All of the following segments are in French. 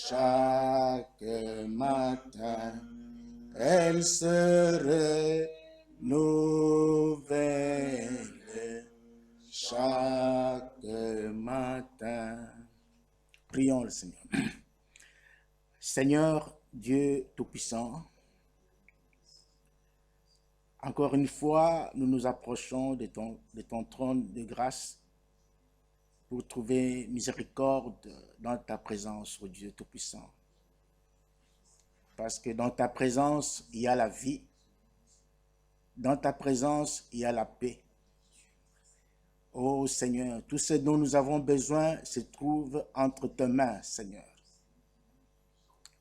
chaque matin, elle se renouvelle chaque matin. Prions le Seigneur. Seigneur Dieu Tout-Puissant, encore une fois, nous nous approchons de ton trône de grâce pour trouver miséricorde dans ta présence, ô Dieu Tout-Puissant. Parce que dans ta présence, il y a la vie. Dans ta présence, il y a la paix. Ô Seigneur, tout ce dont nous avons besoin se trouve entre tes mains, Seigneur.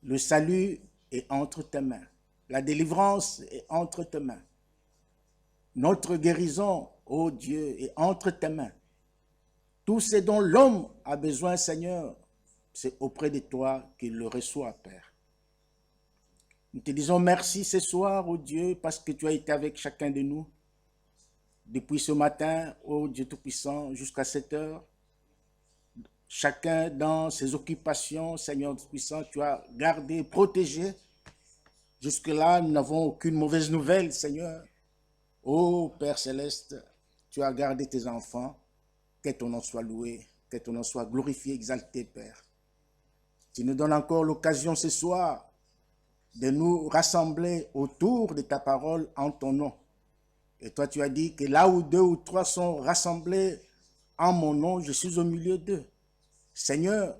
Le salut est entre tes mains. La délivrance est entre tes mains. Notre guérison, ô Dieu, est entre tes mains. Tout ce dont l'homme a besoin, Seigneur, c'est auprès de toi qu'il le reçoit, Père. Nous te disons merci ce soir, ô Dieu, parce que tu as été avec chacun de nous. Depuis ce matin, ô Dieu Tout-Puissant, jusqu'à cette heure, chacun dans ses occupations, Seigneur Tout-Puissant, tu as gardé, protégé. Jusque-là, nous n'avons aucune mauvaise nouvelle, Seigneur. Ô Père Céleste, tu as gardé tes enfants. Que ton nom soit loué, que ton nom soit glorifié, exalté, Père. Tu nous donnes encore l'occasion ce soir de nous rassembler autour de ta parole en ton nom. Et toi, tu as dit que là où 2 ou 3 sont rassemblés en mon nom, je suis au milieu d'eux. Seigneur,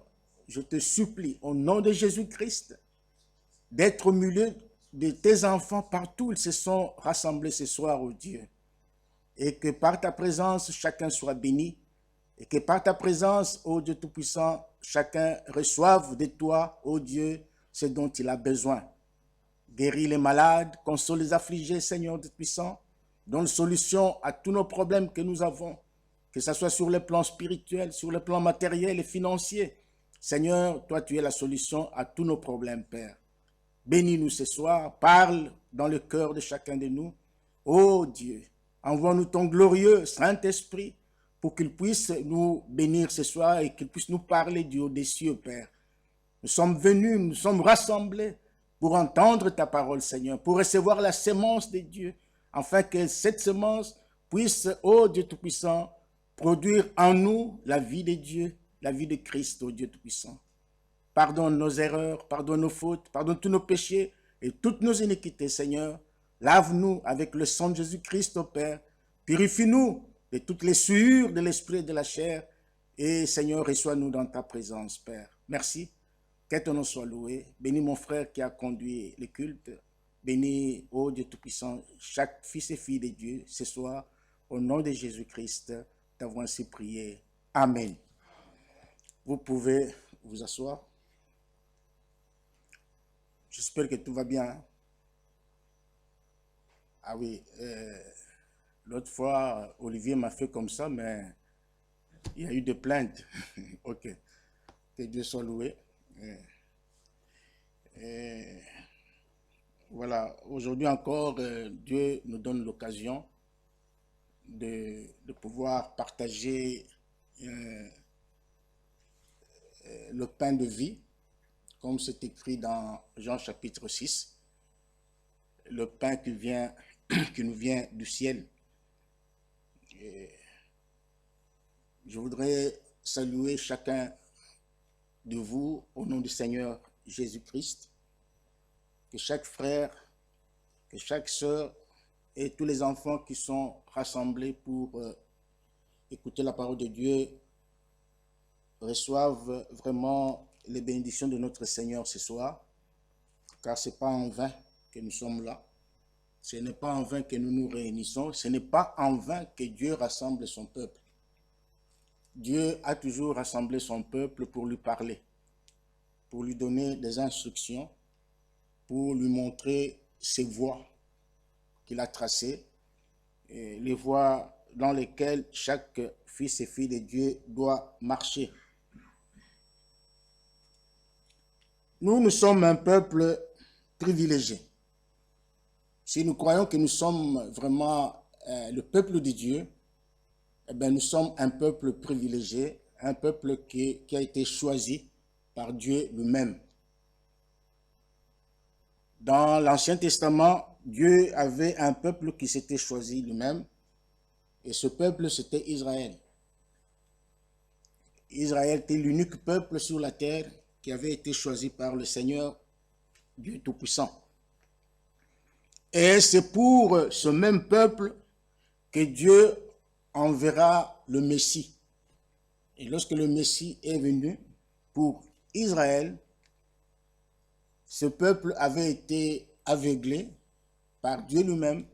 je te supplie, au nom de Jésus-Christ, d'être au milieu de tes enfants partout où ils se sont rassemblés ce soir, ô Dieu. Et que par ta présence, chacun soit béni. Et que par ta présence, ô Dieu Tout-Puissant, chacun reçoive de toi, ô Dieu, ce dont il a besoin. Guéris les malades, console les affligés, Seigneur Tout-Puissant. Donne solution à tous nos problèmes que nous avons, que ce soit sur le plan spirituel, sur le plan matériel et financier. Seigneur, toi, tu es la solution à tous nos problèmes, Père. Bénis-nous ce soir, parle dans le cœur de chacun de nous. Ô Dieu, envoie-nous ton glorieux Saint-Esprit pour qu'il puisse nous bénir ce soir et qu'il puisse nous parler du haut des cieux, Père. Nous sommes venus, nous sommes rassemblés pour entendre ta parole, Seigneur, pour recevoir la sémence de Dieu, afin que cette semence puisse, ô Dieu Tout-Puissant, produire en nous la vie de Dieu, la vie de Christ, ô Dieu Tout-Puissant. Pardonne nos erreurs, pardonne nos fautes, pardonne tous nos péchés et toutes nos iniquités, Seigneur. Lave-nous avec le sang de Jésus-Christ, ô Père. Purifie-nous de toutes les souillures de l'esprit et de la chair. Et Seigneur, reçois-nous dans ta présence, Père. Merci. Que ton nom soit loué. Bénis mon frère qui a conduit le culte. Bénis, ô Dieu Tout-Puissant, chaque fils et fille de Dieu ce soir. Au nom de Jésus-Christ, t'avons ainsi prié. Amen. Vous pouvez vous asseoir. J'espère que tout va bien. Ah oui, l'autre fois, Olivier m'a fait comme ça, mais il y a eu des plaintes. Ok. Que Dieu soit loué. Voilà, aujourd'hui encore, Dieu nous donne l'occasion de pouvoir partager le pain de vie, comme c'est écrit dans Jean chapitre 6, le pain qui nous vient du ciel. Et je voudrais saluer chacun de vous au nom du Seigneur Jésus-Christ, que chaque frère, que chaque sœur et tous les enfants qui sont rassemblés pour écouter la parole de Dieu reçoivent vraiment les bénédictions de notre Seigneur ce soir, car ce n'est pas en vain que nous sommes là. Ce n'est pas en vain que nous nous réunissons. Ce n'est pas en vain que Dieu rassemble son peuple. Dieu a toujours rassemblé son peuple pour lui parler, pour lui donner des instructions, pour lui montrer ses voies qu'il a tracées, et les voies dans lesquelles chaque fils et fille de Dieu doit marcher. Nous sommes un peuple privilégié. Si nous croyons que nous sommes vraiment le peuple de Dieu, eh bien, nous sommes un peuple privilégié, un peuple qui a été choisi par Dieu lui-même. Dans l'Ancien Testament, Dieu avait un peuple qui s'était choisi lui-même, et ce peuple, c'était Israël. Israël était l'unique peuple sur la terre qui avait été choisi par le Seigneur, Dieu Tout-Puissant. Et c'est pour ce même peuple que Dieu enverra le Messie. Et lorsque le Messie est venu pour Israël, ce peuple avait été aveuglé par Dieu lui-même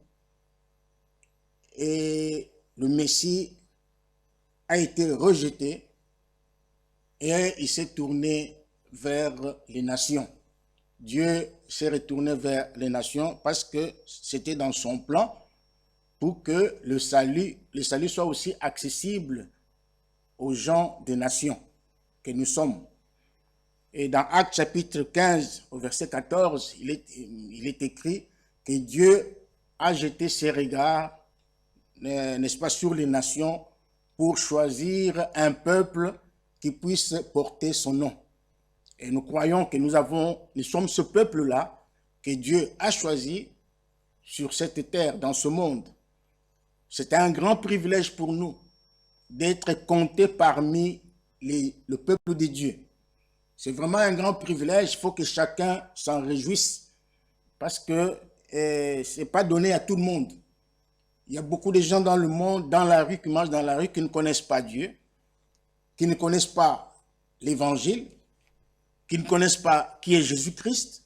et le Messie a été rejeté et il s'est tourné vers les nations. Dieu s'est retourné vers les nations parce que c'était dans son plan pour que le salut soit aussi accessible aux gens des nations que nous sommes. Et dans Actes chapitre 15, au verset 14, il est écrit que Dieu a jeté ses regards, n'est-ce pas, sur les nations pour choisir un peuple qui puisse porter son nom. Et nous croyons que nous sommes ce peuple-là que Dieu a choisi sur cette terre, dans ce monde. C'est un grand privilège pour nous d'être comptés parmi le peuple de Dieu. C'est vraiment un grand privilège, il faut que chacun s'en réjouisse parce que ce n'est pas donné à tout le monde. Il y a beaucoup de gens dans le monde, dans la rue, qui marchent dans la rue, qui ne connaissent pas Dieu, qui ne connaissent pas l'Évangile, qui ne connaissent pas qui est Jésus-Christ.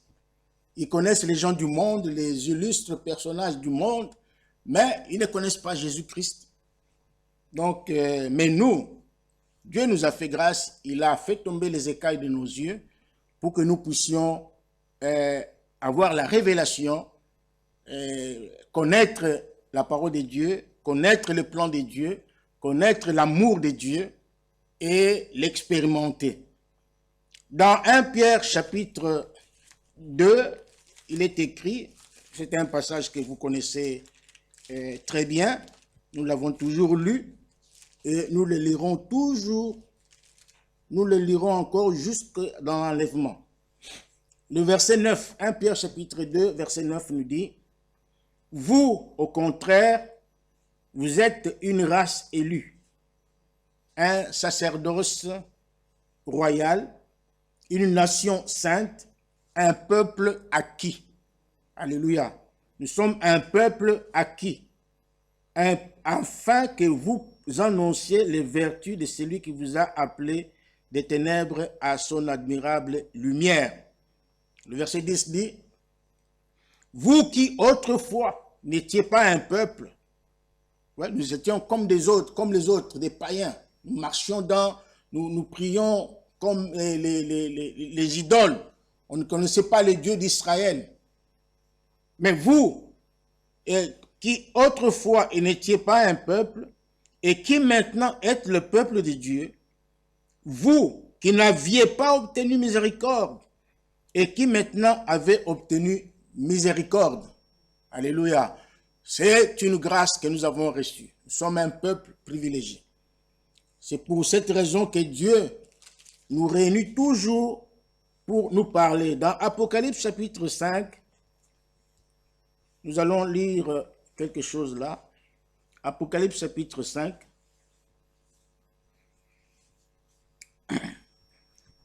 Ils connaissent les gens du monde, les illustres personnages du monde, mais ils ne connaissent pas Jésus-Christ. Donc, mais nous, Dieu nous a fait grâce, il a fait tomber les écailles de nos yeux pour que nous puissions avoir la révélation, connaître la parole de Dieu, connaître le plan de Dieu, connaître l'amour de Dieu et l'expérimenter. Dans 1 Pierre chapitre 2, il est écrit, c'est un passage que vous connaissez très bien, nous l'avons toujours lu, et nous le lirons toujours, nous le lirons encore jusque dans l'enlèvement. Le verset 9, 1 Pierre chapitre 2, verset 9 nous dit, « Vous, au contraire, vous êtes une race élue, un sacerdoce royal, une nation sainte, un peuple acquis. » Alléluia. Nous sommes un peuple acquis, afin que vous annonciez les vertus de celui qui vous a appelé des ténèbres à son admirable lumière. Le verset 10 dit, « Vous qui autrefois n'étiez pas un peuple, ouais, nous étions comme des autres, comme les autres, des païens. Nous marchions nous prions comme les idoles. On ne connaissait pas les dieux d'Israël. Mais vous, qui autrefois n'étiez pas un peuple, et qui maintenant êtes le peuple de Dieu, vous qui n'aviez pas obtenu miséricorde, et qui maintenant avez obtenu miséricorde. Alléluia. C'est une grâce que nous avons reçue. Nous sommes un peuple privilégié. C'est pour cette raison que Dieu nous réunit toujours pour nous parler. Dans Apocalypse chapitre 5, nous allons lire quelque chose là. Apocalypse chapitre 5.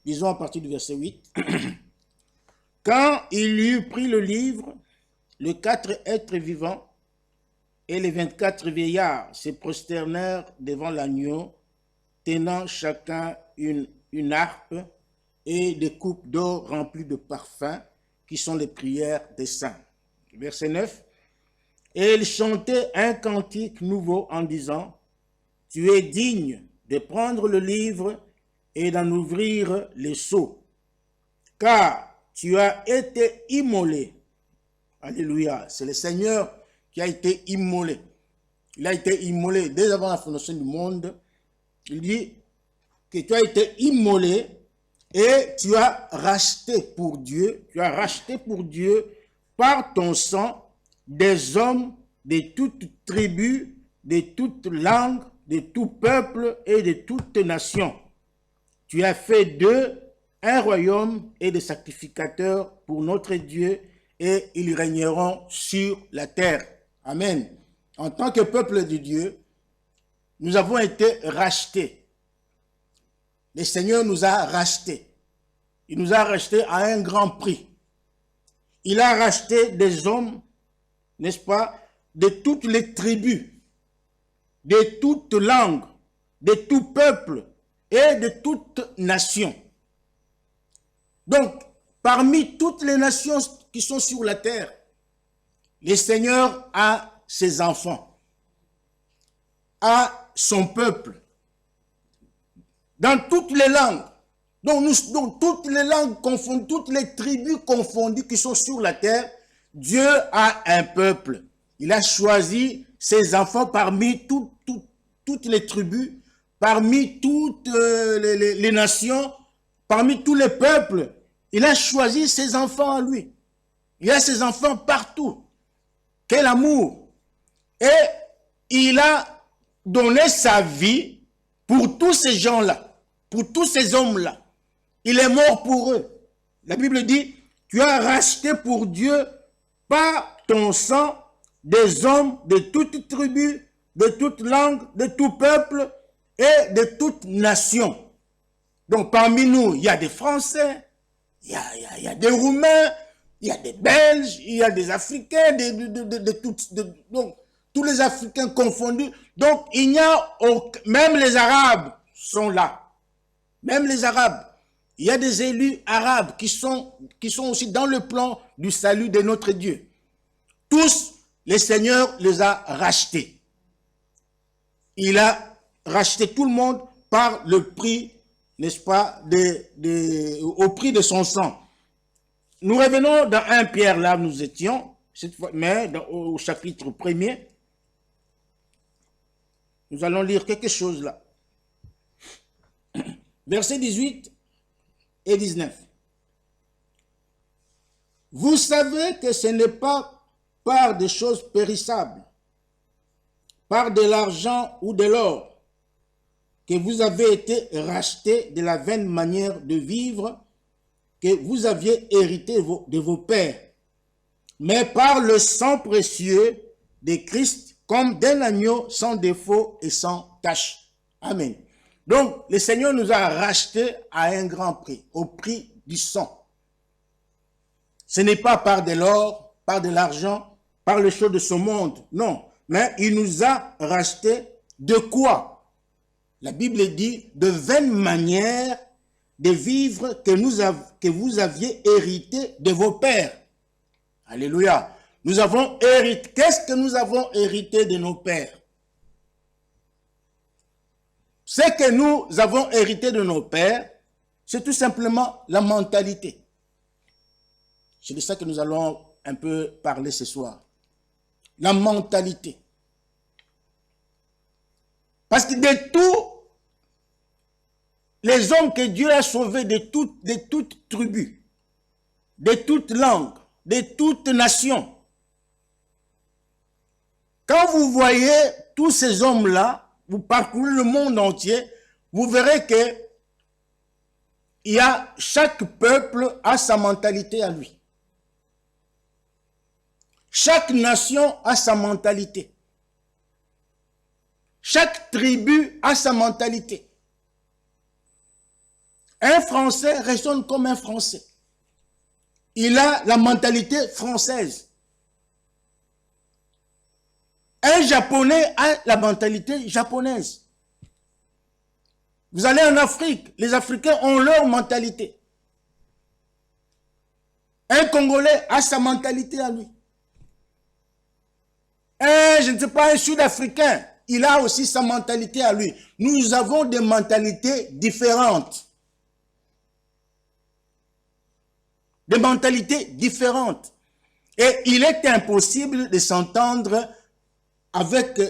Disons à partir du verset 8. Quand il eut pris le livre, les 4 êtres vivants et les 24 vieillards se prosternèrent devant l'agneau, tenant chacun une harpe et des coupes d'or remplies de parfums, qui sont les prières des saints. Verset 9. Et il chantait un cantique nouveau en disant, « Tu es digne de prendre le livre et d'en ouvrir les sceaux, car tu as été immolé. » Alléluia. C'est le Seigneur qui a été immolé. Il a été immolé dès avant la fondation du monde. Il dit que tu as été immolé et tu as racheté pour Dieu. Tu as racheté pour Dieu par ton sang des hommes de toute tribu, de toute langue, de tout peuple et de toute nation. Tu as fait d'eux un royaume et des sacrificateurs pour notre Dieu, et ils régneront sur la terre. Amen. En tant que peuple de Dieu, nous avons été rachetés. Le Seigneur nous a rachetés. Il nous a rachetés à un grand prix. Il a racheté des hommes, n'est-ce pas, de toutes les tribus, de toutes langues, de tout peuple et de toute nation. Donc, parmi toutes les nations qui sont sur la terre, le Seigneur a ses enfants, a son peuple, dans toutes les langues. Donc toutes les langues confondues, toutes les tribus confondues qui sont sur la terre, Dieu a un peuple. Il a choisi ses enfants parmi toutes les tribus, parmi toutes les nations, parmi tous les peuples. Il a choisi ses enfants à lui. Il a ses enfants partout. Quel amour! Et il a donné sa vie pour tous ces gens-là, pour tous ces hommes-là. Il est mort pour eux. La Bible dit, tu as racheté pour Dieu par ton sang des hommes de toute tribu, de toute langue, de tout peuple et de toute nation. Donc parmi nous, il y a des Français, il y a des Roumains, il y a des Belges, il y a des Africains, donc tous les Africains confondus. Donc il n'y a aucun, même les Arabes sont là. Même les Arabes. Il y a des élus arabes qui sont aussi dans le plan du salut de notre Dieu. Tous, le Seigneur les a rachetés. Il a racheté tout le monde par le prix, n'est-ce pas, au prix de son sang. Nous revenons dans 1 Pierre, là où nous étions, cette fois, mais au chapitre 1er. Nous allons lire quelque chose là. Versets 18 et 19. Vous savez que ce n'est pas par des choses périssables, par de l'argent ou de l'or, que vous avez été rachetés de la vaine manière de vivre que vous aviez hérité de vos pères, mais par le sang précieux de Christ, comme d'un agneau sans défaut et sans tache. Amen. Donc, le Seigneur nous a rachetés à un grand prix, au prix du sang. Ce n'est pas par de l'or, par de l'argent, par les choses de ce monde, non. Mais il nous a rachetés de quoi? La Bible dit de vaines manières de vivre que vous aviez hérité de vos pères. Alléluia. Nous avons hérité. Qu'est-ce que nous avons hérité de nos pères? Ce que nous avons hérité de nos pères, c'est tout simplement la mentalité. C'est de ça que nous allons un peu parler ce soir. La mentalité. Parce que de tous les hommes que Dieu a sauvés de toute tribu, de toute langue, de toute nation, quand vous voyez tous ces hommes-là, vous parcourez le monde entier, vous verrez que chaque peuple a sa mentalité à lui. Chaque nation a sa mentalité. Chaque tribu a sa mentalité. Un Français raisonne comme un Français. Il a la mentalité française. Un Japonais a la mentalité japonaise. Vous allez en Afrique, les Africains ont leur mentalité. Un Congolais a sa mentalité à lui. Je ne sais pas, un Sud-Africain, il a aussi sa mentalité à lui. Nous avons des mentalités différentes. Des mentalités différentes. Et il est impossible de s'entendre avec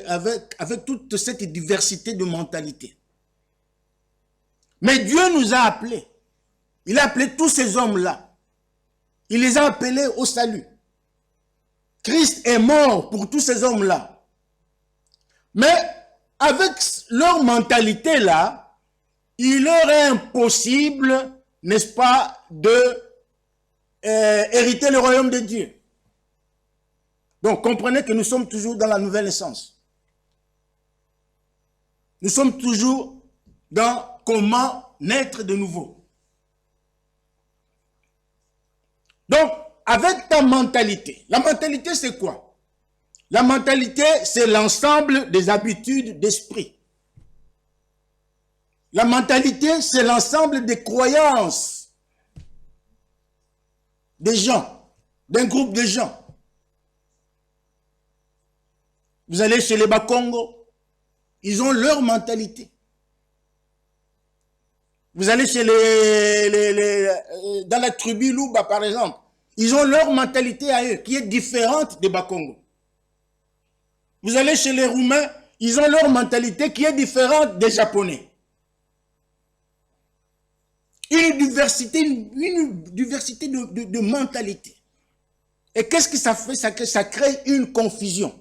toute cette diversité de mentalités. Mais Dieu nous a appelés. Il a appelé tous ces hommes-là. Il les a appelés au salut. Christ est mort pour tous ces hommes-là. Mais avec leur mentalité-là, il leur est impossible, n'est-ce pas, de hériter le royaume de Dieu. Donc, comprenez que nous sommes toujours dans la nouvelle naissance. Nous sommes toujours dans comment naître de nouveau. Donc, avec ta mentalité, la mentalité c'est quoi? La mentalité c'est l'ensemble des habitudes d'esprit. La mentalité c'est l'ensemble des croyances des gens, d'un groupe de gens. Vous allez chez les Bakongo, ils ont leur mentalité. Vous allez chez dans la tribu Luba, par exemple, ils ont leur mentalité à eux, qui est différente des Bakongo. Vous allez chez les Roumains, ils ont leur mentalité qui est différente des Japonais. Une diversité de mentalité. Et qu'est-ce que ça fait? Ça crée une confusion.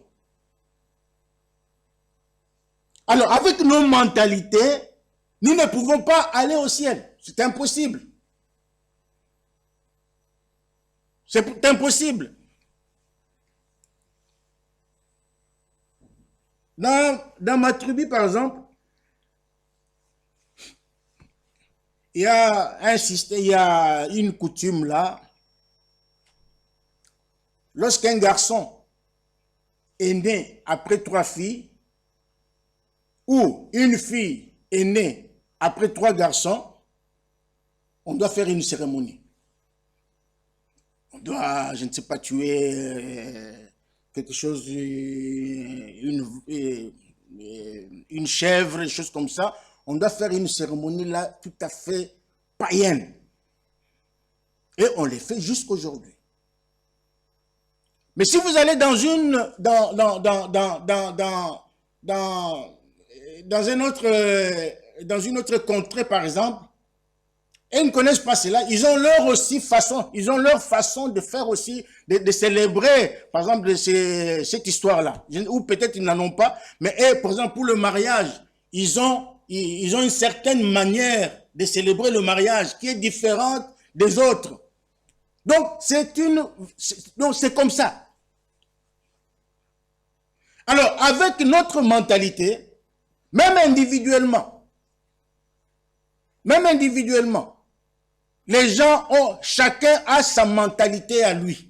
Alors, avec nos mentalités, nous ne pouvons pas aller au ciel. C'est impossible. C'est impossible. Dans ma tribu, par exemple, il y a un système, il y a une coutume là. Lorsqu'un garçon est né après 3 filles, ou une fille est née après 3 garçons, on doit faire une cérémonie. On doit, je ne sais pas, tuer quelque chose, une chèvre, des choses comme ça. On doit faire une cérémonie là tout à fait païenne. Et on les fait jusqu'aujourd'hui. Mais si vous allez dans une autre contrée, par exemple, et ils ne connaissent pas cela, ils ont leur façon de faire aussi, de célébrer, par exemple, cette histoire-là. Ou peut-être ils n'en ont pas, mais par exemple, pour le mariage, ils ont une certaine manière de célébrer le mariage qui est différente des autres. Donc, c'est comme ça. Alors, avec notre mentalité, même individuellement, les gens chacun a sa mentalité à lui.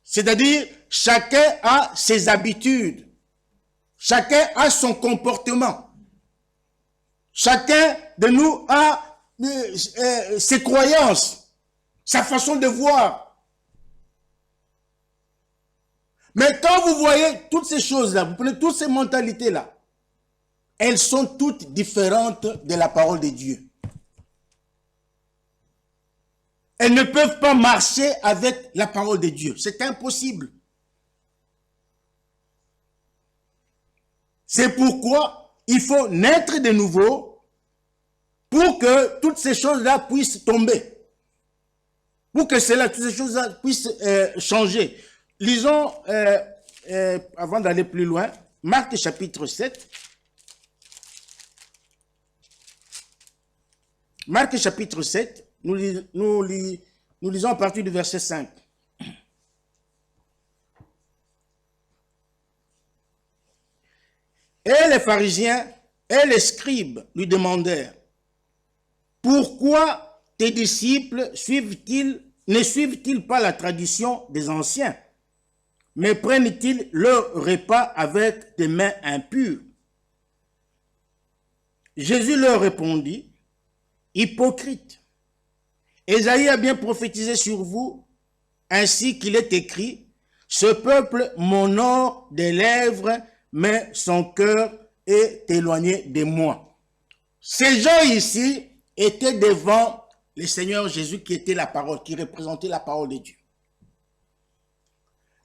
C'est-à-dire, chacun a ses habitudes. Chacun a son comportement. Chacun de nous a ses croyances, sa façon de voir. Mais quand vous voyez toutes ces choses-là, vous prenez toutes ces mentalités-là, elles sont toutes différentes de la parole de Dieu. Elles ne peuvent pas marcher avec la parole de Dieu. C'est impossible. C'est pourquoi il faut naître de nouveau pour que toutes ces choses-là puissent tomber. Pour que toutes ces choses-là puissent changer. Lisons, avant d'aller plus loin, Marc chapitre 7. Marc chapitre 7, nous lisons à partir du verset 5. Et les pharisiens et les scribes lui demandèrent, « Pourquoi tes disciples ne suivent-ils pas la tradition des anciens, mais prennent-ils leur repas avec des mains impures? » Jésus leur répondit, « Hypocrite, Ésaïe a bien prophétisé sur vous, ainsi qu'il est écrit, « Ce peuple m'honore des lèvres, mais son cœur est éloigné de moi. » Ces gens ici étaient devant le Seigneur Jésus qui était la parole, qui représentait la parole de Dieu.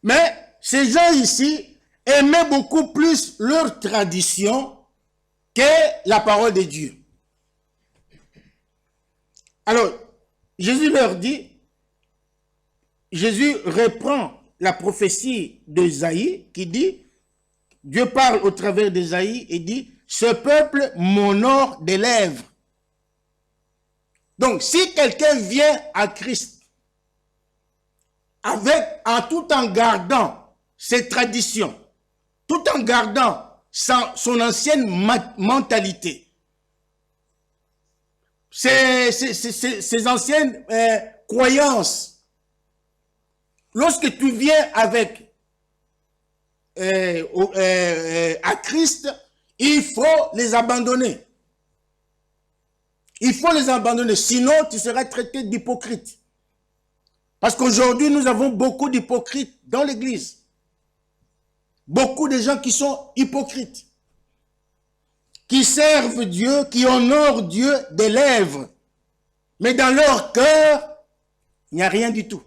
Mais ces gens ici aimaient beaucoup plus leur tradition que la parole de Dieu. Alors, Jésus leur dit, Jésus reprend la prophétie d'Ésaïe qui dit, Dieu parle au travers d'Ésaïe et dit, « Ce peuple m'honore des lèvres. » Donc, si quelqu'un vient à Christ tout en gardant ses traditions, tout en gardant son ancienne mentalité, ses anciennes croyances. Lorsque tu viens avec à Christ, il faut les abandonner. Il faut les abandonner, sinon tu seras traité d'hypocrite. Parce qu'aujourd'hui, nous avons beaucoup d'hypocrites dans l'église. Beaucoup de gens qui sont hypocrites, qui servent Dieu, qui honorent Dieu des lèvres. Mais dans leur cœur, il n'y a rien du tout.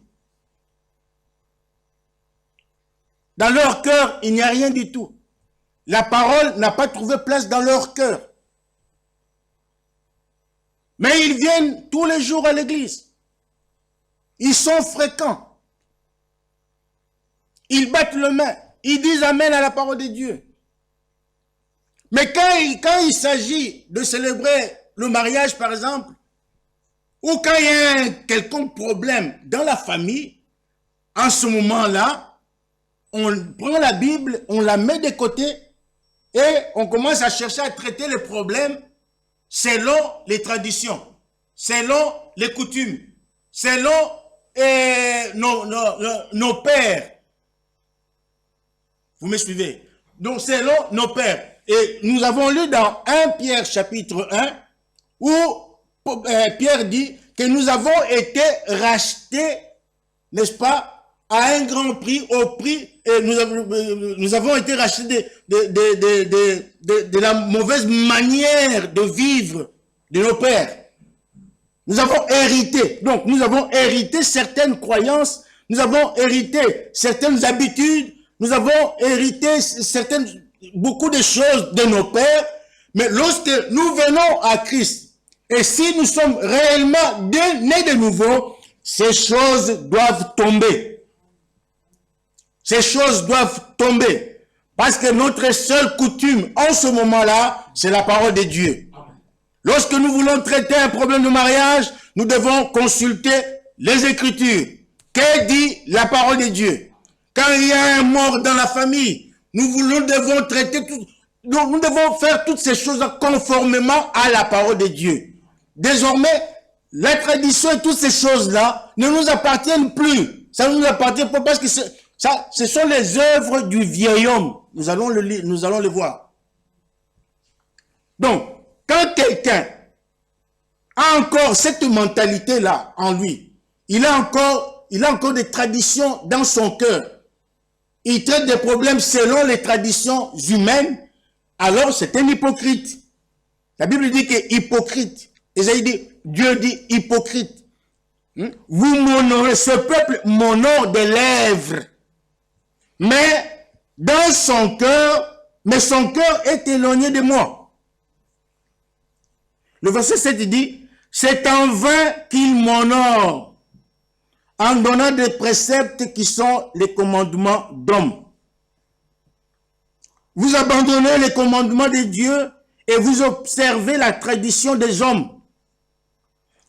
Dans leur cœur, il n'y a rien du tout. La parole n'a pas trouvé place dans leur cœur. Mais ils viennent tous les jours à l'église. Ils sont fréquents. Ils battent le main. Ils disent Amen à la parole de Dieu. Mais quand il s'agit de célébrer le mariage, par exemple, ou quand il y a un quelconque problème dans la famille, en ce moment-là, on prend la Bible, on la met de côté et on commence à chercher à traiter les problèmes selon les traditions, selon les coutumes, selon nos pères. Vous me suivez? Donc, selon nos pères. Et nous avons lu dans 1 Pierre chapitre 1, où Pierre dit que nous avons été rachetés, n'est-ce pas, à un grand prix, au prix, et nous avons été rachetés de la mauvaise manière de vivre de nos pères. Nous avons hérité. Donc, nous avons hérité certaines croyances, nous avons hérité certaines habitudes, nous avons hérité beaucoup de choses de nos pères, mais lorsque nous venons à Christ, et si nous sommes réellement nés de nouveau, ces choses doivent tomber. Ces choses doivent tomber. Parce que notre seule coutume en ce moment-là, c'est la parole de Dieu. Lorsque nous voulons traiter un problème de mariage, nous devons consulter les Écritures. Que dit la parole de Dieu? Quand il y a un mort dans la famille, nous devons traiter tout. Donc nous devons faire toutes ces choses conformément à la parole de Dieu. Désormais, la tradition et toutes ces choses-là ne nous appartiennent plus. Ça ne nous appartient pas parce que ce sont les œuvres du vieil homme. Nous allons le lire, nous allons le voir. Donc, quand quelqu'un a encore cette mentalité-là en lui, il a encore des traditions dans son cœur, il traite des problèmes selon les traditions humaines, alors c'est un hypocrite. La Bible dit qu'il est hypocrite. Isaïe dit, Dieu dit hypocrite. Vous m'honorez, ce peuple m'honore des lèvres. Mais dans son cœur, son cœur est éloigné de moi. Le verset 7 dit, c'est en vain qu'il m'honore, en donnant des préceptes qui sont les commandements d'hommes. Vous abandonnez les commandements de Dieu et vous observez la tradition des hommes.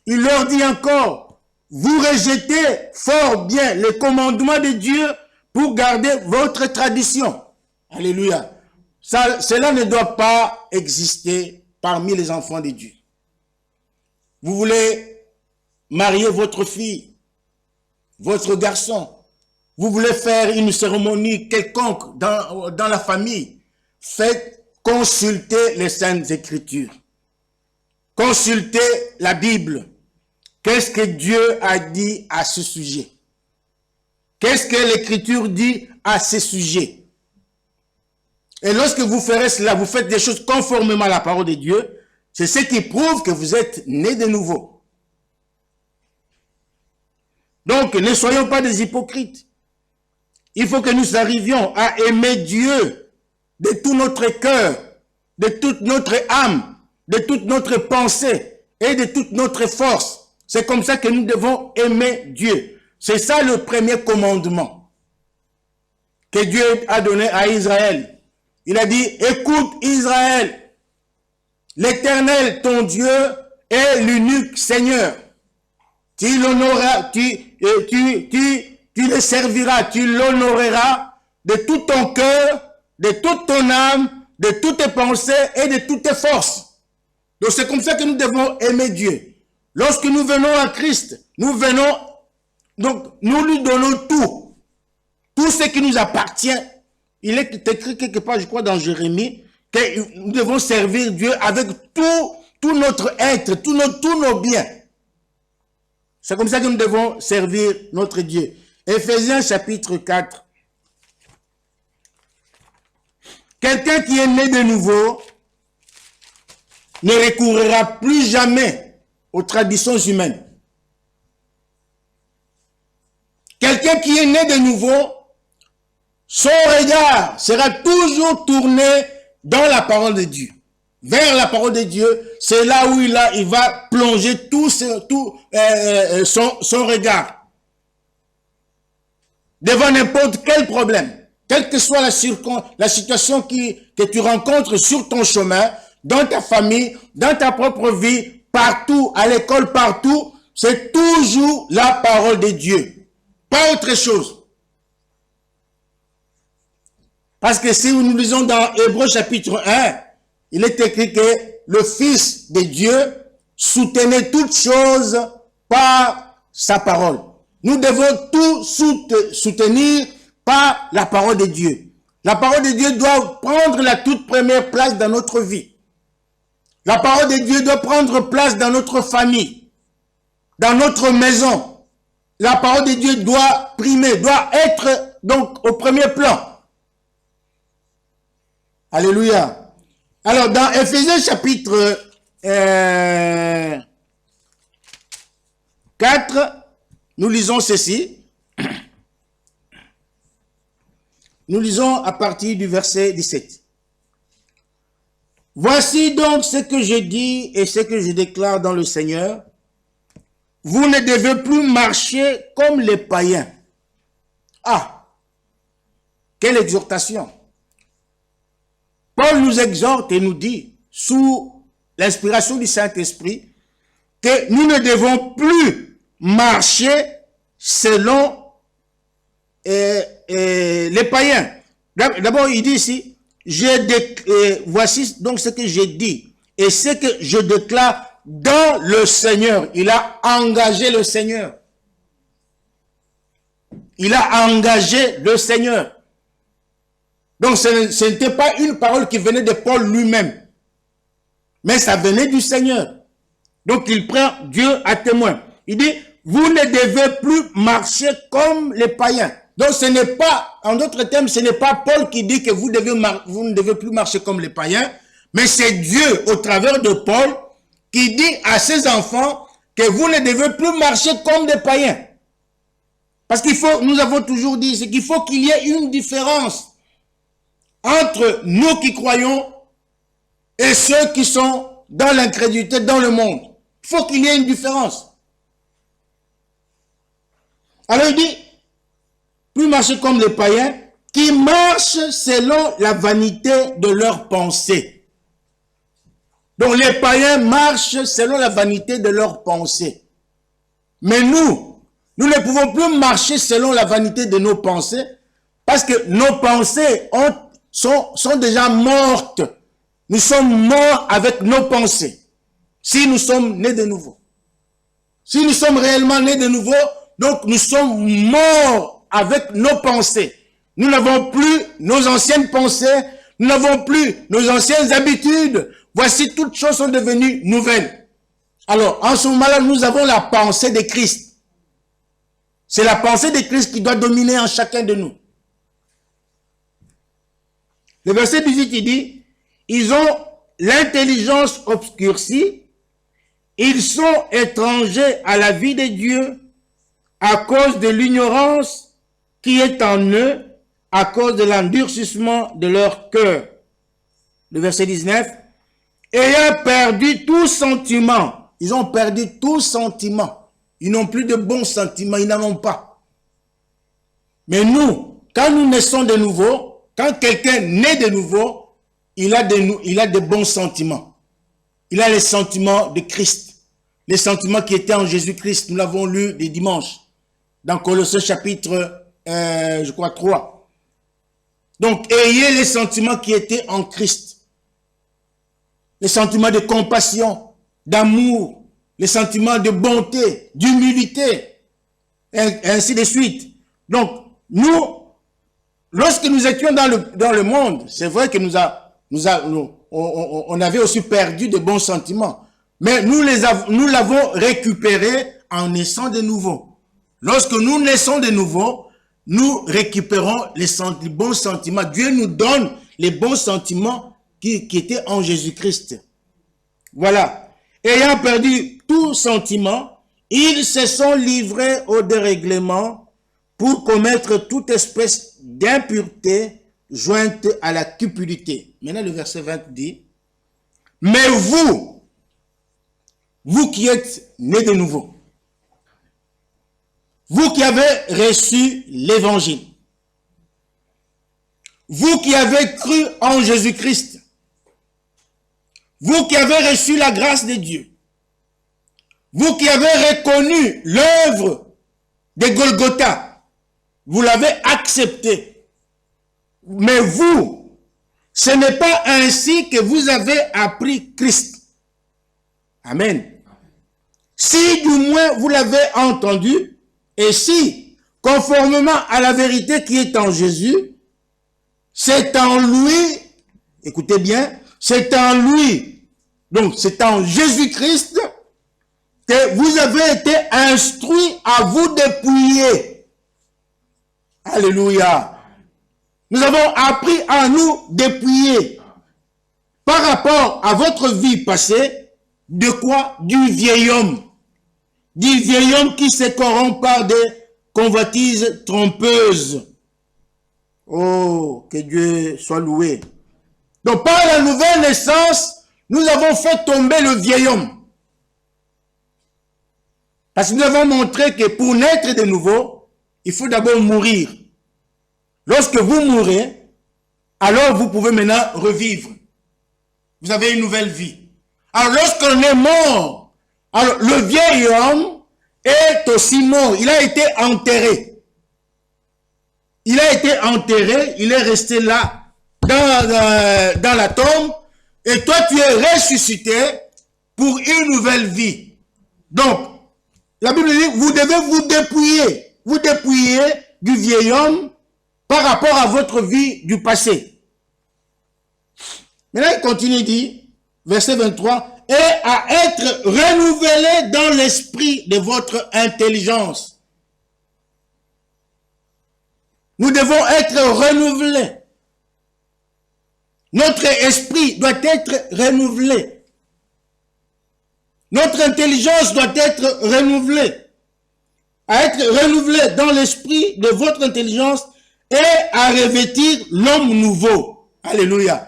Il leur dit encore, vous rejetez fort bien les commandements de Dieu pour garder votre tradition. Alléluia. Cela ne doit pas exister parmi les enfants de Dieu. Vous voulez marier votre fille, votre garçon. Vous voulez faire une cérémonie quelconque dans la famille. Faites consulter les Saintes Écritures. Consultez la Bible. Qu'est-ce que Dieu a dit à ce sujet? Qu'est-ce que l'Écriture dit à ce sujet? Et lorsque vous ferez cela, vous faites des choses conformément à la parole de Dieu, c'est ce qui prouve que vous êtes nés de nouveau. Donc, ne soyons pas des hypocrites. Il faut que nous arrivions à aimer Dieu de tout notre cœur, de toute notre âme, de toute notre pensée et de toute notre force. C'est comme ça que nous devons aimer Dieu. C'est ça le premier commandement que Dieu a donné à Israël. Il a dit, écoute Israël, l'Éternel ton Dieu est l'unique Seigneur. Tu tu le serviras, tu l'honoreras de tout ton cœur, de toute ton âme, de toutes tes pensées et de toutes tes forces. Donc c'est comme ça que nous devons aimer Dieu. Lorsque nous venons à Christ, nous venons, donc nous lui donnons tout. Tout ce qui nous appartient. Il est écrit quelque part, je crois, dans Jérémie, que nous devons servir Dieu avec tout notre être, tous nos biens. C'est comme ça que nous devons servir notre Dieu. Éphésiens chapitre 4. Quelqu'un qui est né de nouveau ne recourra plus jamais aux traditions humaines. Quelqu'un qui est né de nouveau, son regard sera toujours tourné dans la parole de Dieu. Vers la parole de Dieu, c'est là où il va plonger son regard. Devant n'importe quel problème. Quelle que soit la situation que tu rencontres sur ton chemin, dans ta famille, dans ta propre vie, partout, à l'école, partout, c'est toujours la parole de Dieu. Pas autre chose. Parce que si nous lisons dans Hébreux chapitre 1, il est écrit que le Fils de Dieu soutenait toutes choses par sa parole. Nous devons tout soutenir par la parole de Dieu. La parole de Dieu doit prendre la toute première place dans notre vie. La parole de Dieu doit prendre place dans notre famille, dans notre maison. La parole de Dieu doit primer, doit être donc au premier plan. Alléluia. Alors dans Éphésiens chapitre 4, nous lisons ceci. Nous lisons à partir du verset 17. Voici donc ce que je dis et ce que je déclare dans le Seigneur. Vous ne devez plus marcher comme les païens. Ah, quelle exhortation! Paul nous exhorte et nous dit, sous l'inspiration du Saint-Esprit, que nous ne devons plus marcher selon les païens. D'abord, il dit ici, voici donc ce que j'ai dit et ce que je déclare dans le Seigneur. Il a engagé le Seigneur. Il a engagé le Seigneur. Donc, ce n'était pas une parole qui venait de Paul lui-même, mais ça venait du Seigneur. Donc, il prend Dieu à témoin. Il dit, vous ne devez plus marcher comme les païens. Donc, ce n'est pas, en d'autres termes, ce n'est pas Paul qui dit que vous ne devez plus marcher comme les païens, mais c'est Dieu, au travers de Paul, qui dit à ses enfants que vous ne devez plus marcher comme des païens. Parce nous avons toujours dit, c'est qu'il faut qu'il y ait une différence entre nous qui croyons et ceux qui sont dans l'incrédulité dans le monde. Il faut qu'il y ait une différence. Alors il dit, plus marcher comme les païens, qui marchent selon la vanité de leurs pensées. Donc les païens marchent selon la vanité de leurs pensées. Mais nous ne pouvons plus marcher selon la vanité de nos pensées, parce que nos pensées sont déjà mortes. Nous sommes morts avec nos pensées, si nous sommes nés de nouveau. Si nous sommes réellement nés de nouveau, donc nous sommes morts avec nos pensées. Nous n'avons plus nos anciennes pensées, nous n'avons plus nos anciennes habitudes. Voici, toutes choses sont devenues nouvelles. Alors, en ce moment-là, nous avons la pensée de Christ. C'est la pensée de Christ qui doit dominer en chacun de nous. Le verset 18, il dit, ils ont l'intelligence obscurcie, ils sont étrangers à la vie de Dieu à cause de l'ignorance qui est en eux, à cause de l'endurcissement de leur cœur. Le verset 19, ayant perdu tout sentiment, ils ont perdu tout sentiment, ils n'ont plus de bons sentiments, ils n'en ont pas. Mais nous, quand nous naissons de nouveau, quand quelqu'un naît de nouveau, il a de bons sentiments. Il a les sentiments de Christ. Les sentiments qui étaient en Jésus-Christ. Nous l'avons lu les dimanches. dans Colossiens chapitre, je crois, 3. Donc, ayez les sentiments qui étaient en Christ. Les sentiments de compassion, d'amour, les sentiments de bonté, d'humilité, et ainsi de suite. Donc, nous, lorsque nous étions dans le monde, c'est vrai que on avait aussi perdu de bons sentiments. Mais nous l'avons récupéré en naissant de nouveau. Lorsque nous naissons de nouveau, nous récupérons les bons sentiments. Dieu nous donne les bons sentiments qui étaient en Jésus-Christ. Voilà. Ayant perdu tout sentiment, ils se sont livrés au dérèglement pour commettre toute espèce d'impureté jointe à la cupidité. Maintenant, le verset 20 dit, « Mais vous qui êtes nés de nouveau, vous qui avez reçu l'évangile, vous qui avez cru en Jésus-Christ, vous qui avez reçu la grâce de Dieu, vous qui avez reconnu l'œuvre de Golgotha, vous l'avez accepté. Mais vous, ce n'est pas ainsi que vous avez appris Christ. Amen. Si du moins vous l'avez entendu, et si, conformément à la vérité qui est en Jésus, c'est en lui, écoutez bien, c'est en lui, donc c'est en Jésus-Christ que vous avez été instruits à vous dépouiller. Alléluia. Nous avons appris à nous dépouiller par rapport à votre vie passée. De quoi? Du vieil homme. Du vieil homme qui se corrompt par des convoitises trompeuses. Oh, que Dieu soit loué. Donc par la nouvelle naissance, nous avons fait tomber le vieil homme. Parce que nous avons montré que pour naître de nouveau, il faut d'abord mourir. Lorsque vous mourrez, alors vous pouvez maintenant revivre. Vous avez une nouvelle vie. Alors lorsqu'on est mort, alors le vieil homme est aussi mort. Il a été enterré. Il a été enterré, il est resté là, dans la tombe, et toi tu es ressuscité pour une nouvelle vie. Donc, la Bible dit, vous devez vous dépouiller du vieil homme par rapport à votre vie du passé. Maintenant, il continue, dit, verset 23, et à être renouvelé dans l'esprit de votre intelligence. Nous devons être renouvelés. Notre esprit doit être renouvelé. Notre intelligence doit être renouvelée. À être renouvelé dans l'esprit de votre intelligence et à revêtir l'homme nouveau. Alléluia.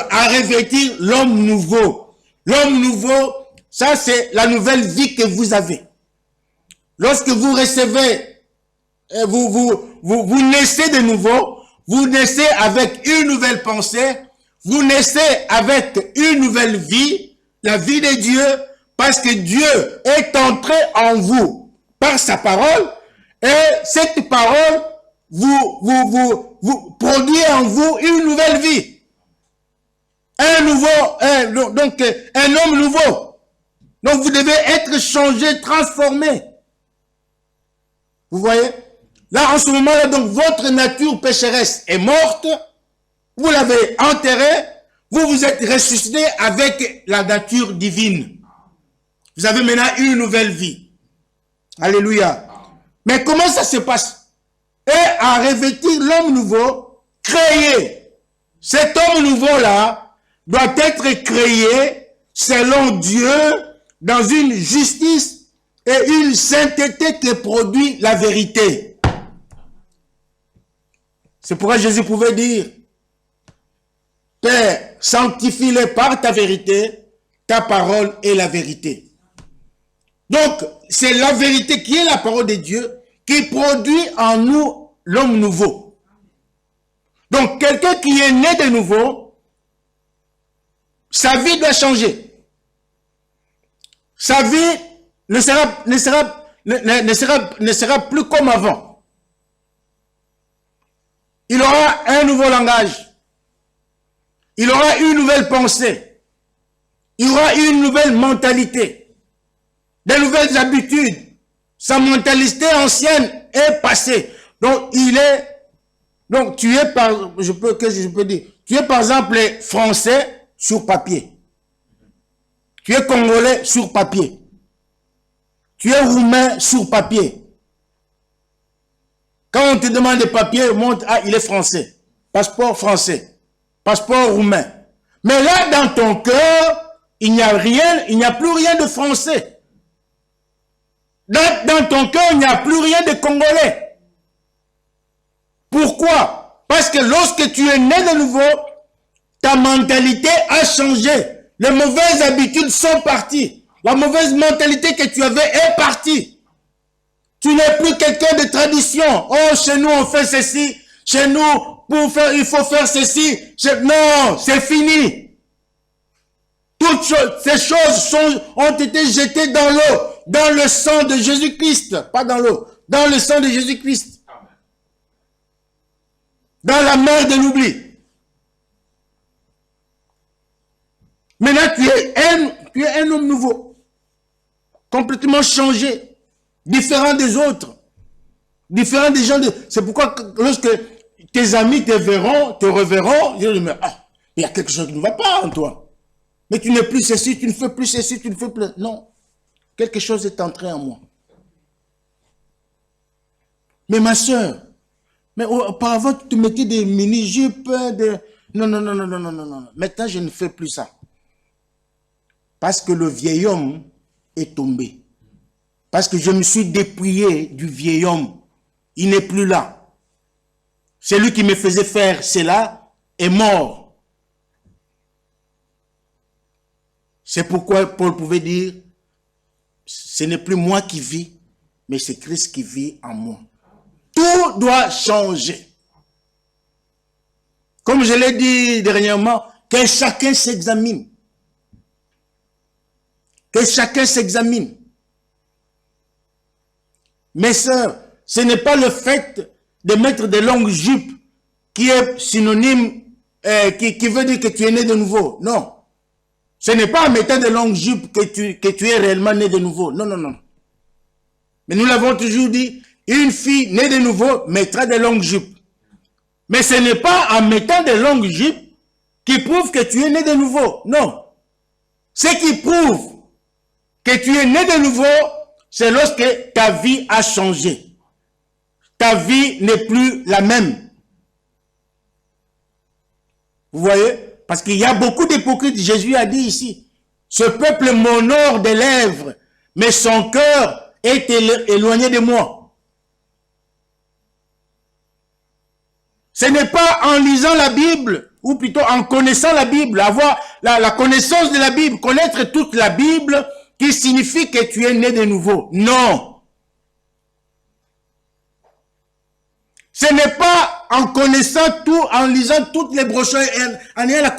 À revêtir l'homme nouveau. L'homme nouveau, ça c'est la nouvelle vie que vous avez. Lorsque vous recevez, vous naissez de nouveau, vous naissez avec une nouvelle pensée, vous naissez avec une nouvelle vie, la vie de Dieu, parce que Dieu est entré en vous par sa parole, et cette parole vous produit en vous une nouvelle vie. Un homme nouveau. Donc vous devez être changé, transformé. Vous voyez? Là, en ce moment-là, donc votre nature pécheresse est morte. Vous l'avez enterrée. Vous vous êtes ressuscité avec la nature divine. Vous avez maintenant une nouvelle vie. Alléluia. Mais comment ça se passe? Et à revêtir l'homme nouveau, créé. Cet homme nouveau-là doit être créé selon Dieu dans une justice et une sainteté qui produit la vérité. C'est pourquoi Jésus pouvait dire, Père, sanctifie-les par ta vérité, ta parole est la vérité. Donc, c'est la vérité qui est la parole de Dieu qui produit en nous l'homme nouveau. Donc, quelqu'un qui est né de nouveau, sa vie doit changer. Sa vie ne sera ne sera plus comme avant. Il aura un nouveau langage. Il aura une nouvelle pensée. Il aura une nouvelle mentalité. Des nouvelles habitudes. Sa mentalité ancienne est passée. Donc, tu es qu'est-ce que je peux dire? Tu es par exemple français sur papier. Tu es congolais sur papier. Tu es roumain sur papier. Quand on te demande des papiers, on montre, ah, il est français. Passeport français. Passeport roumain. Mais là, dans ton cœur, il n'y a plus rien de français. Dans ton cœur, il n'y a plus rien de congolais. Pourquoi? Parce que lorsque tu es né de nouveau, ta mentalité a changé. Les mauvaises habitudes sont parties. La mauvaise mentalité que tu avais est partie. Tu n'es plus quelqu'un de tradition. Oh, chez nous, on fait ceci. Chez nous, il faut faire ceci. Non, c'est fini. Toutes ces choses ont été jetées dans l'eau, dans le sang de Jésus-Christ. Pas dans l'eau, dans le sang de Jésus-Christ. Dans la mer de l'oubli. Maintenant, tu es un homme nouveau. Complètement changé. Différent des autres. Différent des gens. C'est pourquoi lorsque tes amis te reverront, ils disent, mais il y a quelque chose qui ne va pas en toi. Mais tu n'es plus ceci, tu ne fais plus ceci, tu ne fais plus... Non. Quelque chose est entré en moi. Mais ma soeur, mais auparavant, tu te mettais des mini-jupes, Non. Maintenant, je ne fais plus ça. Parce que le vieil homme est tombé. Parce que je me suis dépouillé du vieil homme. Il n'est plus là. Celui qui me faisait faire cela est mort. C'est pourquoi Paul pouvait dire, ce n'est plus moi qui vis, mais c'est Christ qui vit en moi. Tout doit changer. Comme je l'ai dit dernièrement, que chacun s'examine. Que chacun s'examine. Mes sœurs, ce n'est pas le fait de mettre des longues jupes qui est synonyme, qui veut dire que tu es né de nouveau. Non. Ce n'est pas en mettant des longues jupes que tu es réellement né de nouveau. Non. Mais nous l'avons toujours dit, une fille née de nouveau mettra des longues jupes. Mais ce n'est pas en mettant des longues jupes qui prouve que tu es né de nouveau. Non. Ce qui prouve que tu es né de nouveau, c'est lorsque ta vie a changé. Ta vie n'est plus la même. Vous voyez? Parce qu'il y a beaucoup d'hypocrites. Jésus a dit ici, ce peuple m'honore des lèvres, mais son cœur est éloigné de moi. Ce n'est pas en lisant la Bible, ou plutôt en connaissant la Bible, avoir la connaissance de la Bible, connaître toute la Bible, qui signifie que tu es né de nouveau. Non. Ce n'est pas en connaissant tout, en lisant toutes les brochures, en ayant la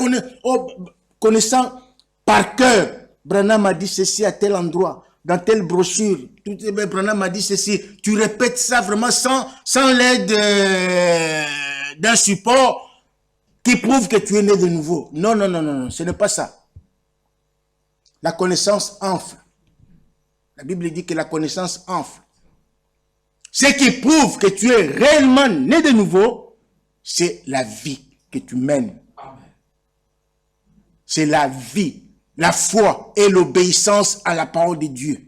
connaissant par cœur. Branham m'a dit ceci à tel endroit, dans telle brochure. Branham m'a dit ceci. Tu répètes ça vraiment sans l'aide d'un support qui prouve que tu es né de nouveau. Non, ce n'est pas ça. La connaissance enfle. La Bible dit que la connaissance enfle. Ce qui prouve que tu es réellement né de nouveau, c'est la vie que tu mènes. C'est la vie, la foi et l'obéissance à la parole de Dieu.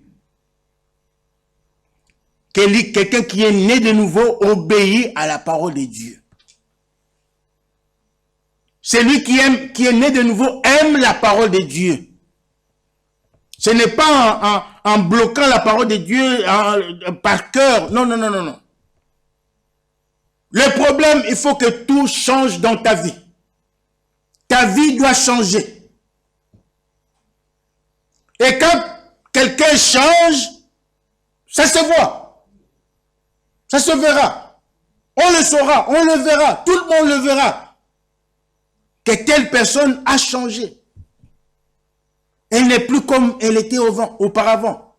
Quelqu'un qui est né de nouveau obéit à la parole de Dieu. Celui qui est né de nouveau aime la parole de Dieu. Ce n'est pas en bloquant la parole de Dieu par cœur. Non. Le problème, il faut que tout change dans ta vie. Ta vie doit changer. Et quand quelqu'un change, ça se voit. Ça se verra. On le saura, on le verra. Tout le monde le verra. Que telle personne a changé. Elle n'est plus comme elle était auparavant.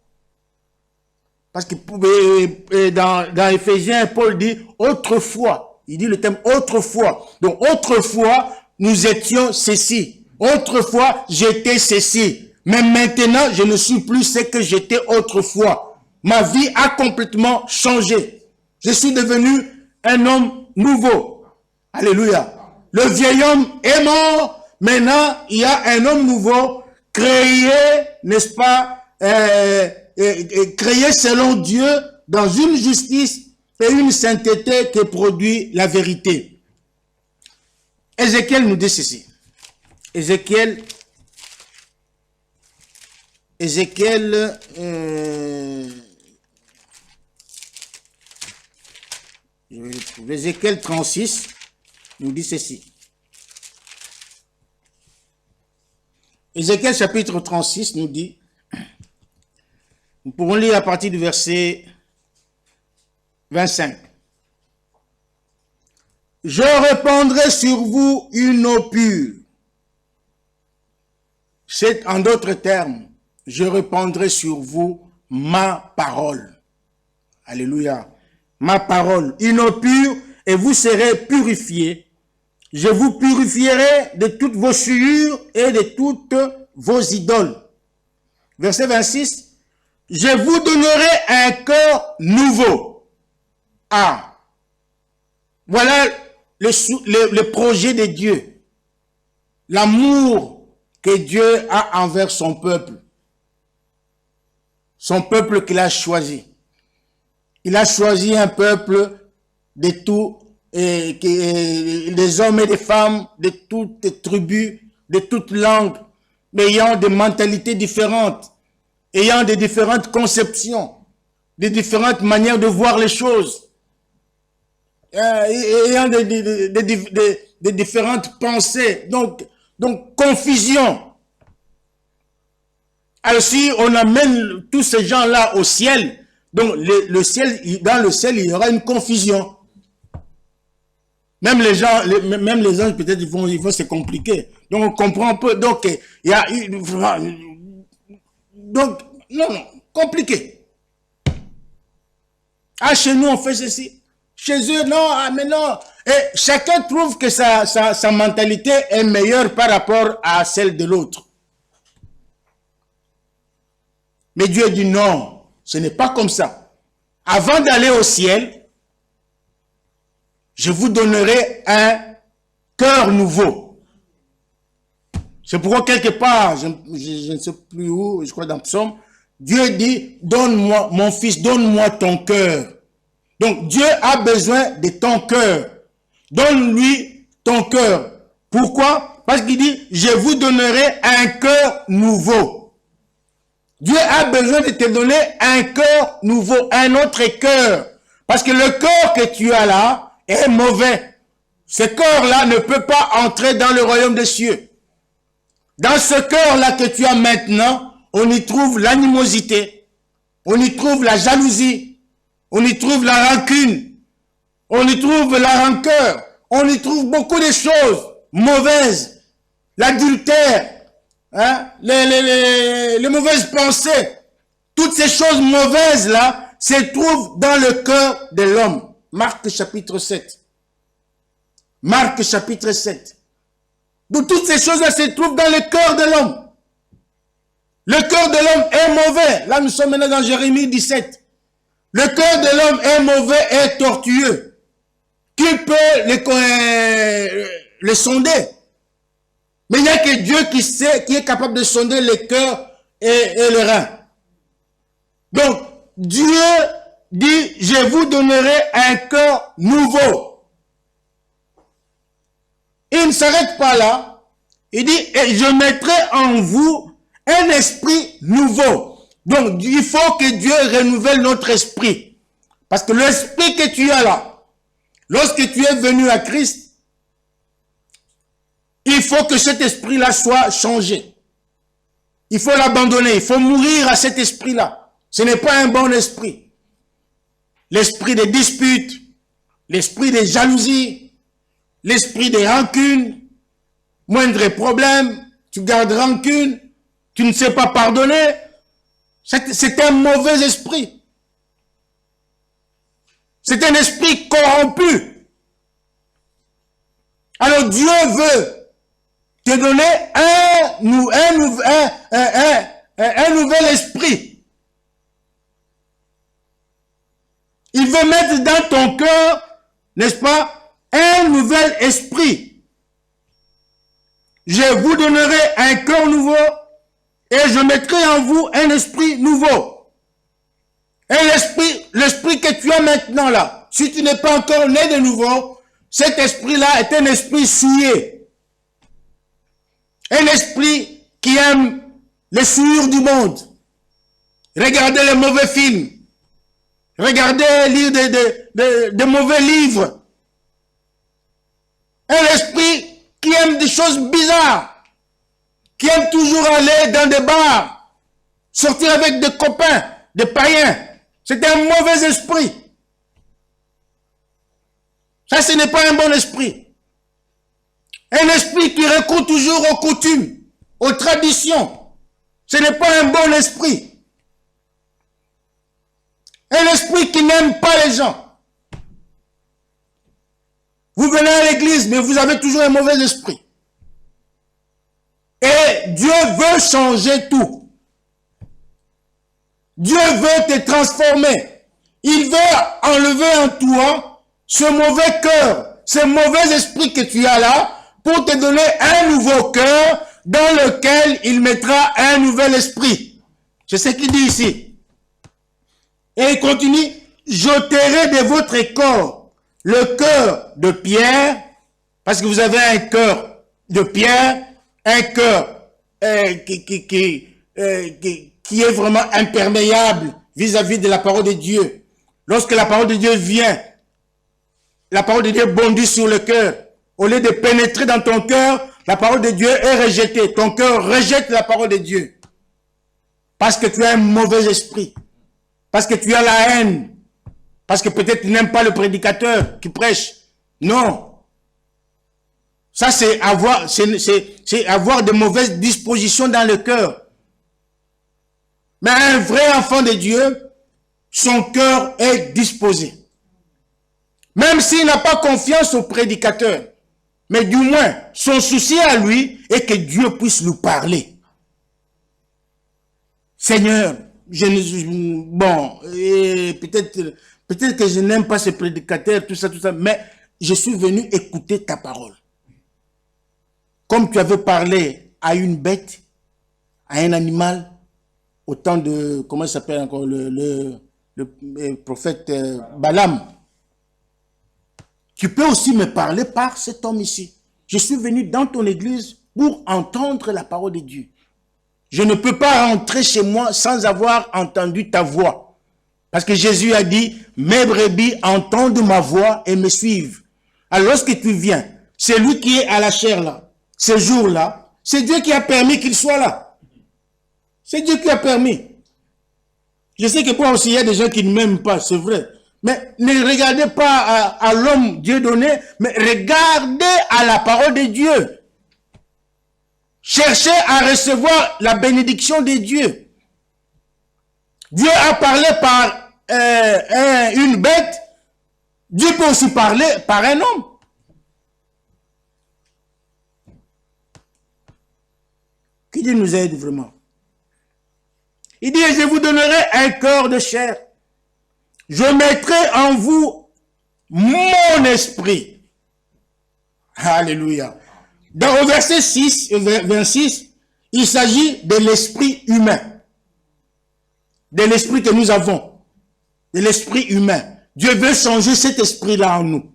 Parce que dans Éphésiens, Paul dit autrefois. Il dit le thème autrefois. Donc autrefois, nous étions ceci. Autrefois, j'étais ceci. Mais maintenant, je ne suis plus ce que j'étais autrefois. Ma vie a complètement changé. Je suis devenu un homme nouveau. Alléluia. Le vieil homme est mort. Maintenant, il y a un homme nouveau, créé, n'est-ce pas, créé selon Dieu, dans une justice et une sainteté qui produit la vérité. Ézéchiel nous dit ceci. Ézéchiel, Ézéchiel 36 nous dit ceci. Ézéchiel chapitre 36 nous dit, nous pouvons lire à partir du verset 25. Je répandrai sur vous une eau pure. C'est en d'autres termes, je répandrai sur vous ma parole. Alléluia. Ma parole, une eau pure, et vous serez purifiés. Je vous purifierai de toutes vos souillures et de toutes vos idoles. Verset 26. Je vous donnerai un cœur nouveau. Ah. Voilà le projet de Dieu. L'amour que Dieu a envers son peuple. Son peuple qu'il a choisi. Il a choisi un peuple de tout, des hommes et des femmes, de toutes tribus, de toutes langues, ayant des mentalités différentes, ayant des différentes conceptions, des différentes manières de voir les choses, ayant des différentes pensées, donc confusion. Alors si on amène tous ces gens-là au ciel, donc le ciel, dans le ciel, il y aura une confusion. Même les gens, même les anges, peut-être, ils vont se compliquer. Donc, on comprend un peu. Donc, il y a donc, non, compliqué. Ah, chez nous, on fait ceci. Chez eux, non, ah, mais non. Et chacun trouve que sa mentalité est meilleure par rapport à celle de l'autre. Mais Dieu dit non, ce n'est pas comme ça. Avant d'aller au ciel, je vous donnerai un cœur nouveau. C'est pourquoi quelque part, je ne sais plus où, je crois dans Psaume, Dieu dit, donne-moi, mon fils, donne-moi ton cœur. Donc Dieu a besoin de ton cœur. Donne-lui ton cœur. Pourquoi? Parce qu'il dit, je vous donnerai un cœur nouveau. Dieu a besoin de te donner un cœur nouveau, un autre cœur. Parce que le cœur que tu as là, est mauvais. Ce cœur-là ne peut pas entrer dans le royaume des cieux. Dans ce cœur-là que tu as maintenant, on y trouve l'animosité, on y trouve la jalousie, on y trouve la rancune, on y trouve la rancœur, on y trouve beaucoup de choses mauvaises, l'adultère, hein, les mauvaises pensées. Toutes ces choses mauvaises-là se trouvent dans le cœur de l'homme. Marc chapitre 7. Marc chapitre 7. Donc toutes ces choses-là se trouvent dans le cœur de l'homme. Le cœur de l'homme est mauvais. Là, nous sommes maintenant dans Jérémie 17. Le cœur de l'homme est mauvais et tortueux. Qui peut le sonder? Mais il n'y a que Dieu qui sait, qui est capable de sonder le cœur et le rein. Donc, Dieu dit, je vous donnerai un cœur nouveau. Il ne s'arrête pas là. Il dit, et je mettrai en vous un esprit nouveau. Donc, il faut que Dieu renouvelle notre esprit. Parce que l'esprit que tu as là, lorsque tu es venu à Christ, il faut que cet esprit-là soit changé. Il faut l'abandonner. Il faut mourir à cet esprit-là. Ce n'est pas un bon esprit. L'esprit des disputes, l'esprit des jalousies, l'esprit des rancunes, moindre problème, tu gardes rancune, tu ne sais pas pardonner. C'est un mauvais esprit. C'est un esprit corrompu. Alors Dieu veut te donner un nouvel esprit. Il veut mettre dans ton cœur, n'est-ce pas, un nouvel esprit. Je vous donnerai un cœur nouveau et je mettrai en vous un esprit nouveau. Et l'esprit que tu as maintenant là, si tu n'es pas encore né de nouveau, cet esprit-là est un esprit souillé. Un esprit qui aime les souillures du monde. Regardez les mauvais films. Regardez, lire des mauvais livres. Un esprit qui aime des choses bizarres. Qui aime toujours aller dans des bars. Sortir avec des copains, des païens. C'est un mauvais esprit. Ça, ce n'est pas un bon esprit. Un esprit qui recourt toujours aux coutumes, aux traditions. Ce n'est pas un bon esprit. Un esprit qui n'aime pas les gens. Vous venez à l'église, mais vous avez toujours un mauvais esprit. Et Dieu veut changer tout. Dieu veut te transformer. Il veut enlever en toi ce mauvais cœur, ce mauvais esprit que tu as là, pour te donner un nouveau cœur dans lequel il mettra un nouvel esprit. C'est ce qu'il dit ici. Et il continue, j'ôterai de votre corps le cœur de pierre, parce que vous avez un cœur de pierre, un cœur qui est vraiment imperméable vis-à-vis de la parole de Dieu. Lorsque la parole de Dieu vient, la parole de Dieu bondit sur le cœur. Au lieu de pénétrer dans ton cœur, la parole de Dieu est rejetée. Ton cœur rejette la parole de Dieu. Parce que tu as un mauvais esprit. Parce que tu as la haine. Parce que peut-être tu n'aimes pas le prédicateur qui prêche. Non. Ça, c'est avoir de mauvaises dispositions dans le cœur. Mais un vrai enfant de Dieu, son cœur est disposé. Même s'il n'a pas confiance au prédicateur, mais du moins, son souci à lui est que Dieu puisse lui parler. Seigneur, peut-être que je n'aime pas ce prédicateur, tout ça, mais je suis venu écouter ta parole. Comme tu avais parlé à une bête, à un animal, au temps de, comment il s'appelle encore, le prophète Balaam. Tu peux aussi me parler par cet homme ici. Je suis venu dans ton église pour entendre la parole de Dieu. Je ne peux pas rentrer chez moi sans avoir entendu ta voix. Parce que Jésus a dit, mes brebis entendent ma voix et me suivent. Alors lorsque tu viens, c'est lui qui est à la chair là, ce jour-là, c'est Dieu qui a permis qu'il soit là. C'est Dieu qui a permis. Je sais que pour aussi, il y a des gens qui ne m'aiment pas, c'est vrai. Mais ne regardez pas à l'homme Dieu donné, mais regardez à la parole de Dieu. Cherchez à recevoir la bénédiction de Dieu. Dieu a parlé par une bête. Dieu peut aussi parler par un homme. Que Dieu nous aide vraiment. Il dit, je vous donnerai un cœur de chair. Je mettrai en vous mon esprit. Alléluia. Dans le verset 26, il s'agit de l'esprit humain. De l'esprit que nous avons. De l'esprit humain. Dieu veut changer cet esprit-là en nous.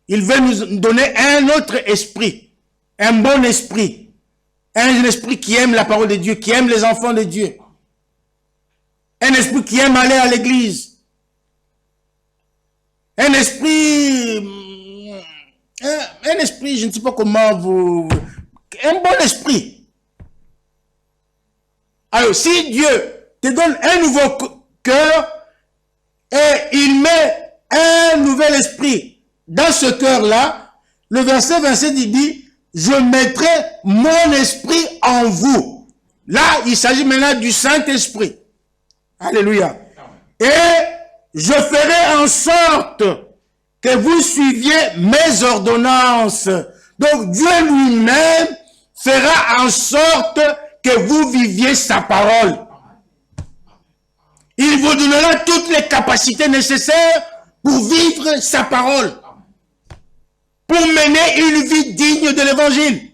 Il veut nous donner un autre esprit. Un bon esprit. Un esprit qui aime la parole de Dieu, qui aime les enfants de Dieu. Un esprit qui aime aller à l'église. Un esprit, je ne sais pas comment vous... Un bon esprit. Alors, si Dieu te donne un nouveau cœur et il met un nouvel esprit dans ce cœur-là, le verset 27, il dit, je mettrai mon esprit en vous. Là, il s'agit maintenant du Saint-Esprit. Alléluia. Et je ferai en sorte que vous suiviez mes ordonnances. Donc Dieu lui-même fera en sorte que vous viviez sa parole. Il vous donnera toutes les capacités nécessaires pour vivre sa parole, pour mener une vie digne de l'évangile.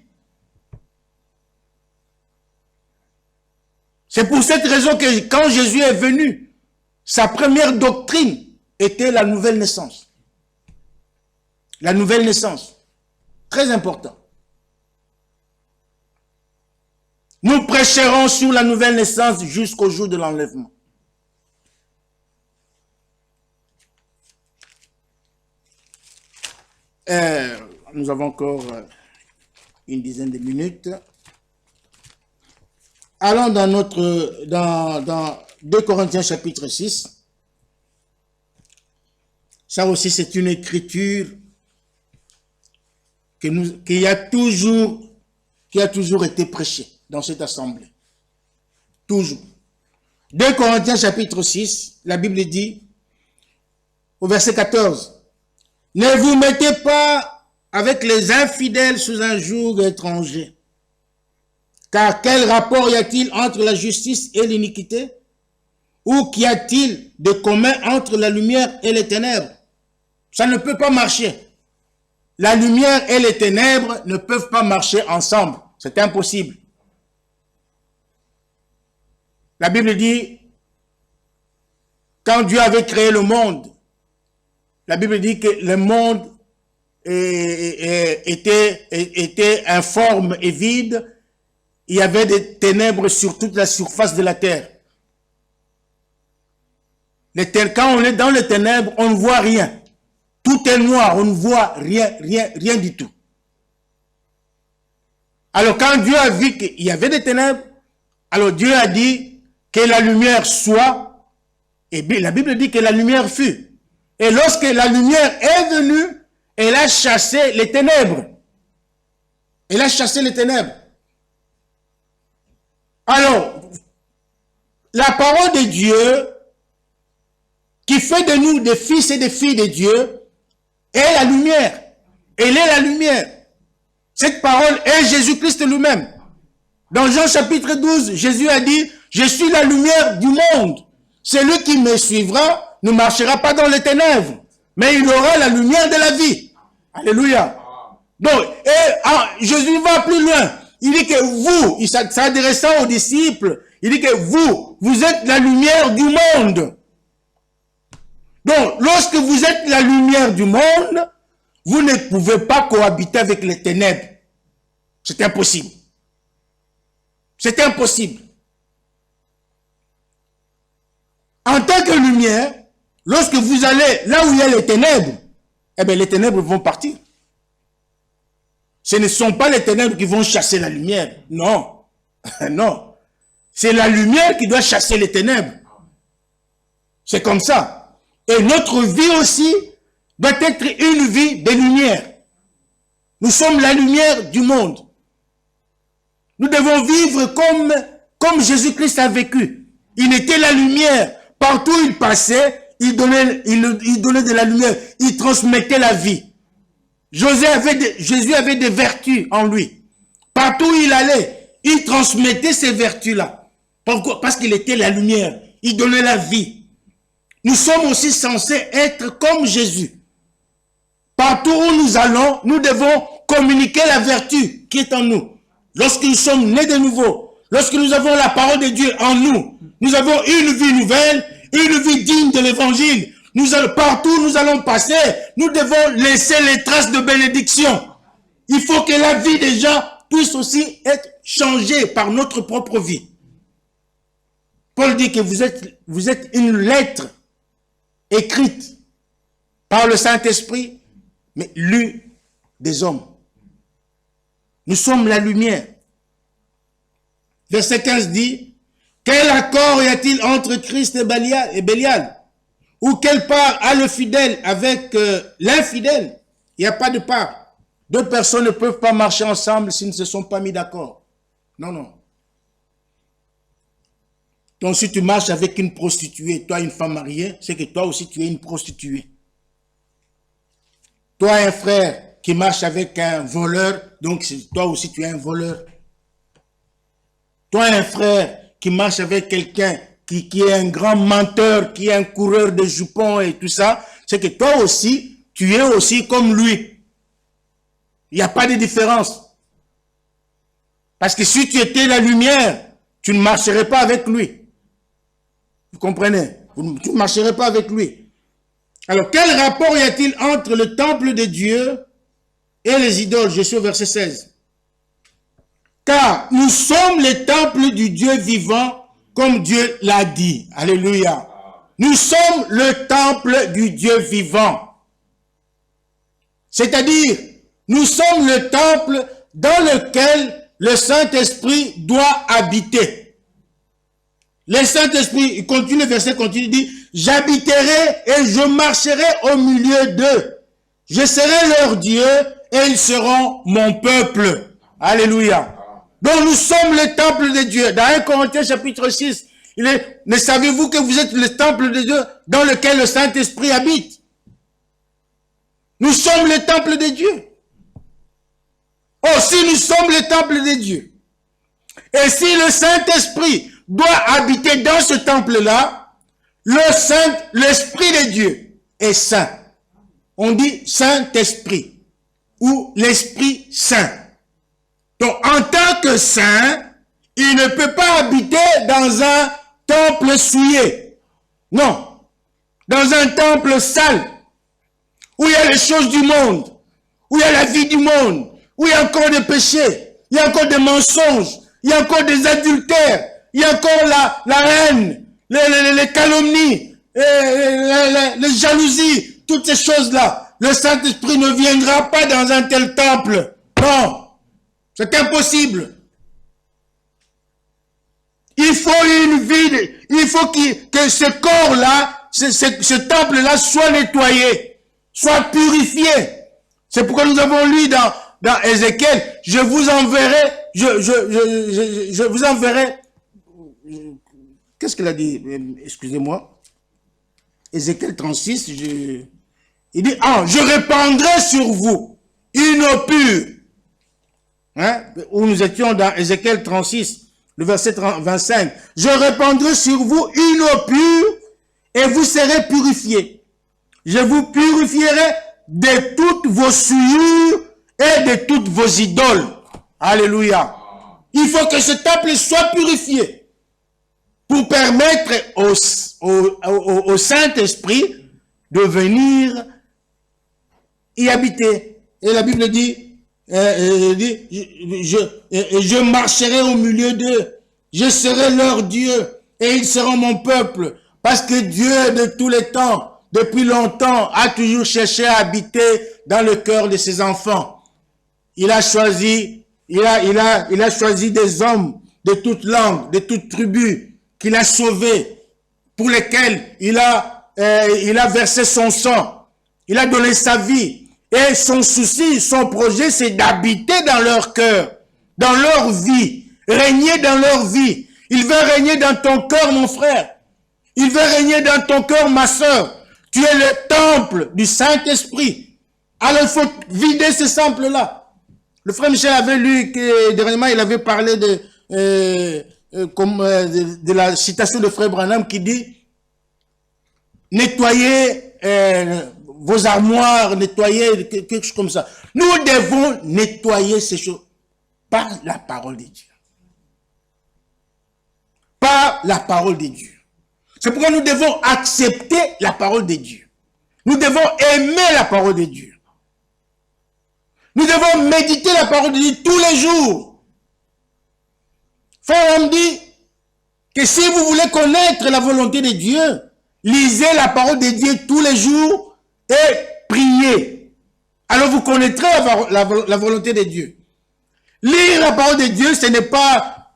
C'est pour cette raison que quand Jésus est venu, sa première doctrine était la nouvelle naissance. La nouvelle naissance. Très important. Nous prêcherons sur la nouvelle naissance jusqu'au jour de l'enlèvement. Nous avons encore une dizaine de minutes. Allons dans 2 Corinthiens chapitre 6. Ça aussi, c'est une écriture qui a toujours été prêchée dans cette assemblée. Toujours. 2 Corinthiens chapitre 6, la Bible dit, au verset 14, « Ne vous mettez pas avec les infidèles sous un joug étranger. Car quel rapport y a-t-il entre la justice et l'iniquité? Ou qu'y a-t-il de commun entre la lumière et les ténèbres? » Ça ne peut pas marcher. La lumière et les ténèbres ne peuvent pas marcher ensemble. C'est impossible. La Bible dit, quand Dieu avait créé le monde, la Bible dit que le monde était informe et vide. Il y avait des ténèbres sur toute la surface de la terre. Quand on est dans les ténèbres, on ne voit rien. Tout est noir, on ne voit rien du tout. Alors quand Dieu a vu qu'il y avait des ténèbres, alors Dieu a dit que la lumière soit, et bien la Bible dit que la lumière fut. Et lorsque la lumière est venue, elle a chassé les ténèbres. Elle a chassé les ténèbres. Alors, la parole de Dieu, qui fait de nous des fils et des filles de Dieu, est la lumière. Elle est la lumière. Cette parole est Jésus-Christ lui-même. Dans Jean chapitre 12, Jésus a dit, « Je suis la lumière du monde. Celui qui me suivra ne marchera pas dans les ténèbres, mais il aura la lumière de la vie. » Alléluia. Donc, Jésus va plus loin. Il dit que vous, il s'adressant aux disciples, il dit que vous êtes la lumière du monde. Donc, lorsque vous êtes la lumière du monde, vous ne pouvez pas cohabiter avec les ténèbres. C'est impossible. C'est impossible. En tant que lumière, lorsque vous allez là où il y a les ténèbres, eh bien les ténèbres vont partir. Ce ne sont pas les ténèbres qui vont chasser la lumière. Non. Non. C'est la lumière qui doit chasser les ténèbres. C'est comme ça. Et notre vie aussi doit être une vie de lumière. Nous sommes la lumière du monde. Nous devons vivre comme Jésus-Christ a vécu. Il était la lumière. Partout où il passait, il donnait de la lumière. Il transmettait la vie. Jésus avait des vertus en lui. Partout où il allait, il transmettait ces vertus-là. Pourquoi? Parce qu'il était la lumière. Il donnait la vie. Nous sommes aussi censés être comme Jésus. Partout où nous allons, nous devons communiquer la vertu qui est en nous. Lorsque nous sommes nés de nouveau, lorsque nous avons la parole de Dieu en nous, nous avons une vie nouvelle, une vie digne de l'évangile. Partout où nous allons passer, nous devons laisser les traces de bénédiction. Il faut que la vie des gens puisse aussi être changée par notre propre vie. Paul dit que vous êtes une lettre écrite par le Saint-Esprit, mais lue des hommes. Nous sommes la lumière. Verset 15 dit, « Quel accord y a-t-il entre Christ et Bélial? Ou quelle part a le fidèle avec l'infidèle? Il n'y a pas de part. Deux personnes ne peuvent pas marcher ensemble s'ils ne se sont pas mis d'accord. Non, non. Donc si tu marches avec une prostituée, toi une femme mariée, c'est que toi aussi tu es une prostituée. Toi un frère qui marche avec un voleur, donc toi aussi tu es un voleur. Toi un frère qui marche avec quelqu'un qui est un grand menteur, qui est un coureur de jupons et tout ça, c'est que toi aussi, tu es aussi comme lui. Il n'y a pas de différence. Parce que si tu étais la lumière, tu ne marcherais pas avec lui. Vous comprenez? Tu ne marcherais pas avec lui. Alors, quel rapport y a-t-il entre le temple de Dieu et les idoles? Je suis au verset 16. Car nous sommes les temples du Dieu vivant, comme Dieu l'a dit. Alléluia. Nous sommes le temple du Dieu vivant. C'est-à-dire, nous sommes le temple dans lequel le Saint-Esprit doit habiter. Le Saint-Esprit, il continue, le verset continue, il dit, j'habiterai et je marcherai au milieu d'eux. Je serai leur Dieu et ils seront mon peuple. Alléluia. Donc nous sommes le temple de Dieu. Dans 1 Corinthiens chapitre 6, il est, ne savez-vous que vous êtes le temple de Dieu dans lequel le Saint-Esprit habite? Nous sommes le temple de Dieu. Oh, si nous sommes le temple de Dieu, et si le Saint-Esprit doit habiter dans ce temple-là, l'Esprit de Dieu est saint. On dit Saint-Esprit ou l'Esprit Saint. Donc, en tant que saint, il ne peut pas habiter dans un temple souillé. Non. Dans un temple sale, où il y a les choses du monde, où il y a la vie du monde, où il y a encore des péchés, il y a encore des mensonges, il y a encore des adultères, il y a encore la haine, les calomnies, les jalousies, toutes ces choses-là. Le Saint-Esprit ne viendra pas dans un tel temple. Non. C'est impossible. Il faut une vie, il faut que ce corps-là, ce temple-là soit nettoyé, soit purifié. C'est pourquoi nous avons lu dans Ézéchiel, je vous enverrai, je vous enverrai, qu'est-ce qu'il a dit? Excusez-moi. Ézéchiel 36, il dit, je répandrai sur vous une eau pure. Hein, où nous étions dans Ézéchiel 36, le verset 25. Je répandrai sur vous une eau pure et vous serez purifiés. Je vous purifierai de toutes vos souillures et de toutes vos idoles. Alléluia. Il faut que ce temple soit purifié pour permettre au Saint-Esprit de venir y habiter. Et la Bible dit, je marcherai au milieu d'eux, je serai leur Dieu et ils seront mon peuple, parce que Dieu de tous les temps, depuis longtemps, a toujours cherché à habiter dans le cœur de ses enfants. Il a choisi, il a choisi des hommes de toute langue, de toute tribu, qu'il a sauvés, pour lesquels il a versé son sang, il a donné sa vie. Et son souci, son projet, c'est d'habiter dans leur cœur, dans leur vie, régner dans leur vie. Il veut régner dans ton cœur, mon frère. Il veut régner dans ton cœur, ma sœur. Tu es le temple du Saint-Esprit. Alors, il faut vider ce temple-là. Le frère Michel avait lu que, dernièrement, il avait parlé de la citation de frère Branham qui dit « Nettoyez vos armoires, nettoyer, quelque chose comme ça. » Nous devons nettoyer ces choses par la parole de Dieu. Par la parole de Dieu. C'est pourquoi nous devons accepter la parole de Dieu. Nous devons aimer la parole de Dieu. Nous devons méditer la parole de Dieu tous les jours. Frère, on dit que si vous voulez connaître la volonté de Dieu, lisez la parole de Dieu tous les jours et priez. Alors vous connaîtrez la volonté de Dieu. Lire la parole de Dieu, ce n'est pas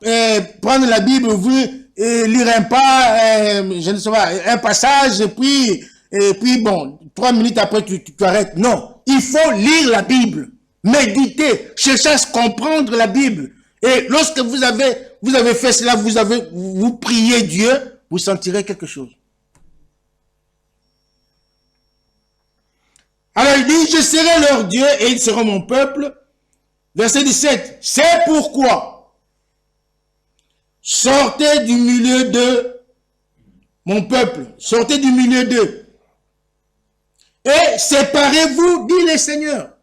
prendre la Bible, vous lire un pas, je ne sais pas, un passage, et puis bon, 3 minutes après tu arrêtes. Non, il faut lire la Bible, méditer, chercher à comprendre la Bible. Et lorsque vous avez vous avez fait cela, vous priez Dieu, vous sentirez quelque chose. Alors il dit, je serai leur Dieu et ils seront mon peuple. Verset 17, c'est pourquoi sortez du milieu de mon peuple, sortez du milieu d'eux et séparez-vous, dit le Seigneur.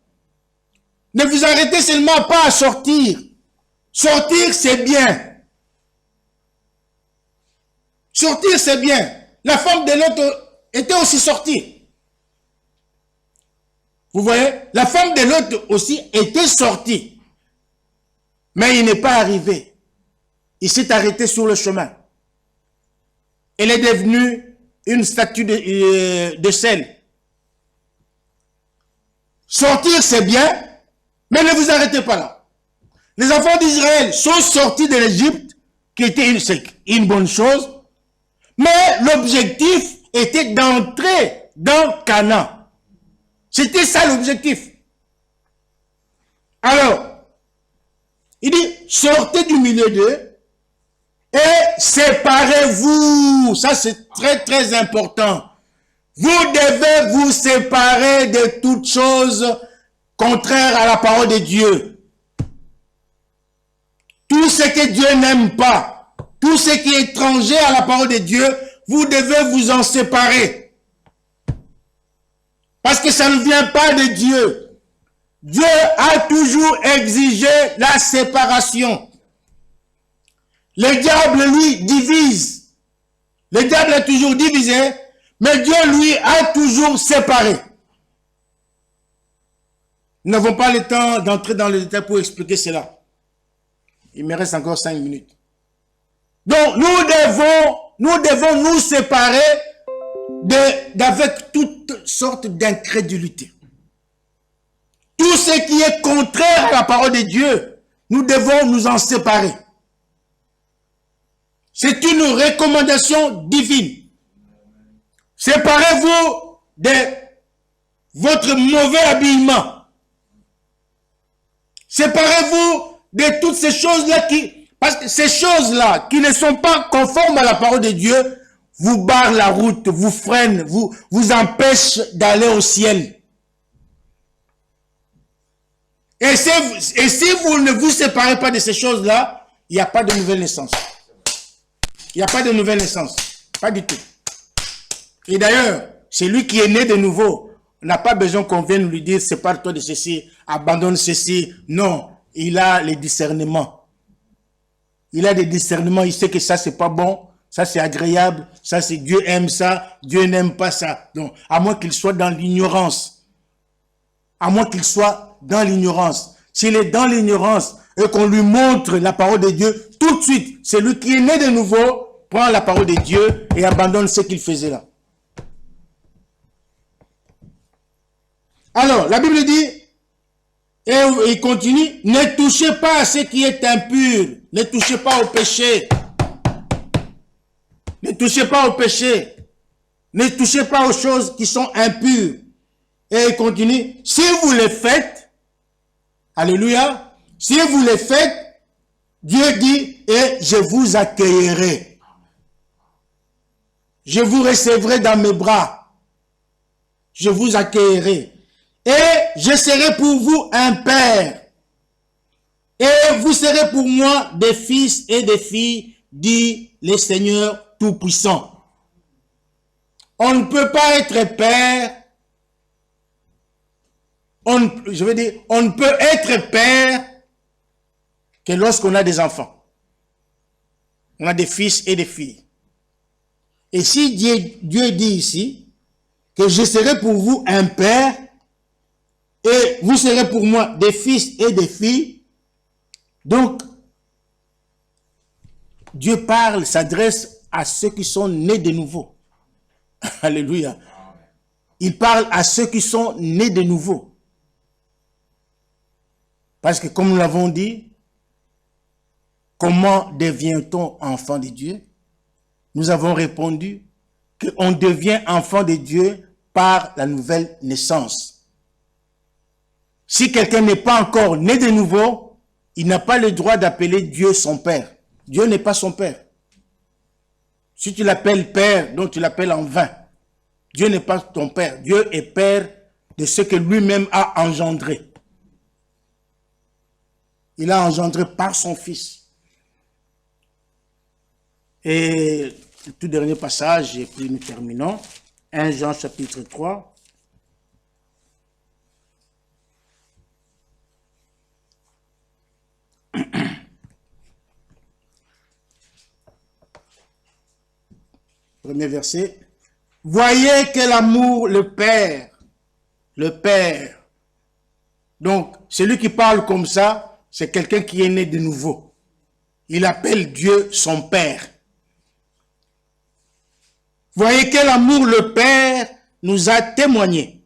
Ne vous arrêtez seulement pas à sortir. Sortir, c'est bien. Sortir, c'est bien. La femme de l'autre était aussi sortie. Vous voyez, la femme de l'autre aussi était sortie. Mais il n'est pas arrivé. Il s'est arrêté sur le chemin. Elle est devenue une statue de sel. Sortir, c'est bien, mais ne vous arrêtez pas là. Les enfants d'Israël sont sortis de l'Égypte, qui était une bonne chose, mais l'objectif était d'entrer dans Canaan. C'était ça l'objectif. Alors, il dit, sortez du milieu d'eux et séparez-vous. Ça, c'est très, très important. Vous devez vous séparer de toutes choses contraires à la parole de Dieu. Tout ce que Dieu n'aime pas, tout ce qui est étranger à la parole de Dieu, vous devez vous en séparer. Parce que ça ne vient pas de Dieu. Dieu a toujours exigé la séparation. Le diable, lui, divise. Le diable a toujours divisé, mais Dieu, lui, a toujours séparé. Nous n'avons pas le temps d'entrer dans le détail pour expliquer cela. Il me reste encore 5 minutes. Donc, nous devons nous séparer d'avec toutes sortes d'incrédulité. Tout ce qui est contraire à la parole de Dieu, nous devons nous en séparer. C'est une recommandation divine. Séparez-vous de votre mauvais habillement. Séparez-vous de toutes ces choses-là parce que ces choses-là qui ne sont pas conformes à la parole de Dieu vous barrent la route, vous freinent, vous empêchent d'aller au ciel. Et si vous ne vous séparez pas de ces choses-là, il n'y a pas de nouvelle naissance. Il n'y a pas de nouvelle naissance. Pas du tout. Et d'ailleurs, celui qui est né de nouveau n'a pas besoin qu'on vienne lui dire sépare-toi de ceci, abandonne ceci. Non, il a les discernements. Il a des discernements, il sait que ça c'est pas bon, ça c'est agréable, ça c'est Dieu aime ça, Dieu n'aime pas ça. Donc, à moins qu'il soit dans l'ignorance. À moins qu'il soit dans l'ignorance. S'il est dans l'ignorance et qu'on lui montre la parole de Dieu, tout de suite, celui qui est né de nouveau prend la parole de Dieu et abandonne ce qu'il faisait là. Alors, la Bible dit, et il continue, ne touchez pas à ce qui est impur, ne touchez pas au péché. Ne touchez pas au péché. Ne touchez pas aux choses qui sont impures. Et il continue, si vous les faites, alléluia, si vous les faites, Dieu dit, et je vous accueillerai. Je vous recevrai dans mes bras. Je vous accueillerai. Et je serai pour vous un père. Et vous serez pour moi des fils et des filles, dit le Seigneur Tout-Puissant. On ne peut pas être père. On ne peut être père que lorsqu'on a des enfants. On a des fils et des filles. Et si Dieu dit ici que je serai pour vous un père et vous serez pour moi des fils et des filles, donc Dieu parle, s'adresse à ceux qui sont nés de nouveau. Alléluia. Il parle à ceux qui sont nés de nouveau. Parce que comme nous l'avons dit, comment devient-on enfant de Dieu? Nous avons répondu qu'on devient enfant de Dieu par la nouvelle naissance. Si quelqu'un n'est pas encore né de nouveau, il n'a pas le droit d'appeler Dieu son Père. Dieu n'est pas son père. Si tu l'appelles père, donc tu l'appelles en vain. Dieu n'est pas ton père. Dieu est père de ce que lui-même a engendré. Il a engendré par son Fils. Et le tout dernier passage, et puis nous terminons. 1 Jean chapitre 3. Premier verset. Voyez quel amour le Père. Donc, celui qui parle comme ça, c'est quelqu'un qui est né de nouveau. Il appelle Dieu son Père. Voyez quel amour le Père nous a témoigné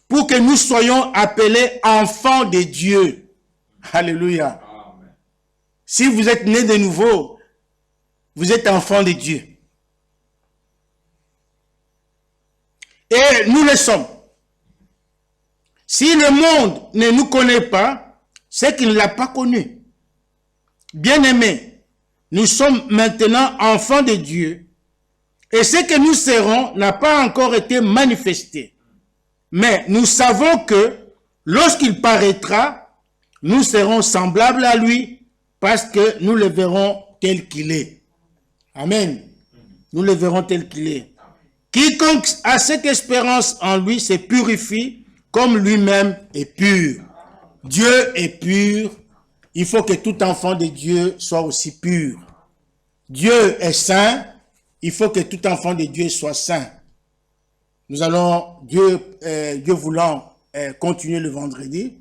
pour que nous soyons appelés enfants de Dieu. Alléluia. Amen. Si vous êtes né de nouveau, vous êtes enfants de Dieu. Et nous le sommes. Si le monde ne nous connaît pas, c'est qu'il ne l'a pas connu. Bien-aimés, nous sommes maintenant enfants de Dieu. Et ce que nous serons n'a pas encore été manifesté. Mais nous savons que lorsqu'il paraîtra, nous serons semblables à lui parce que nous le verrons tel qu'il est. Amen. Nous le verrons tel qu'il est. Quiconque a cette espérance en lui se purifie comme lui-même est pur. Dieu est pur. Il faut que tout enfant de Dieu soit aussi pur. Dieu est saint. Il faut que tout enfant de Dieu soit saint. Nous allons, Dieu voulant, continuer le vendredi.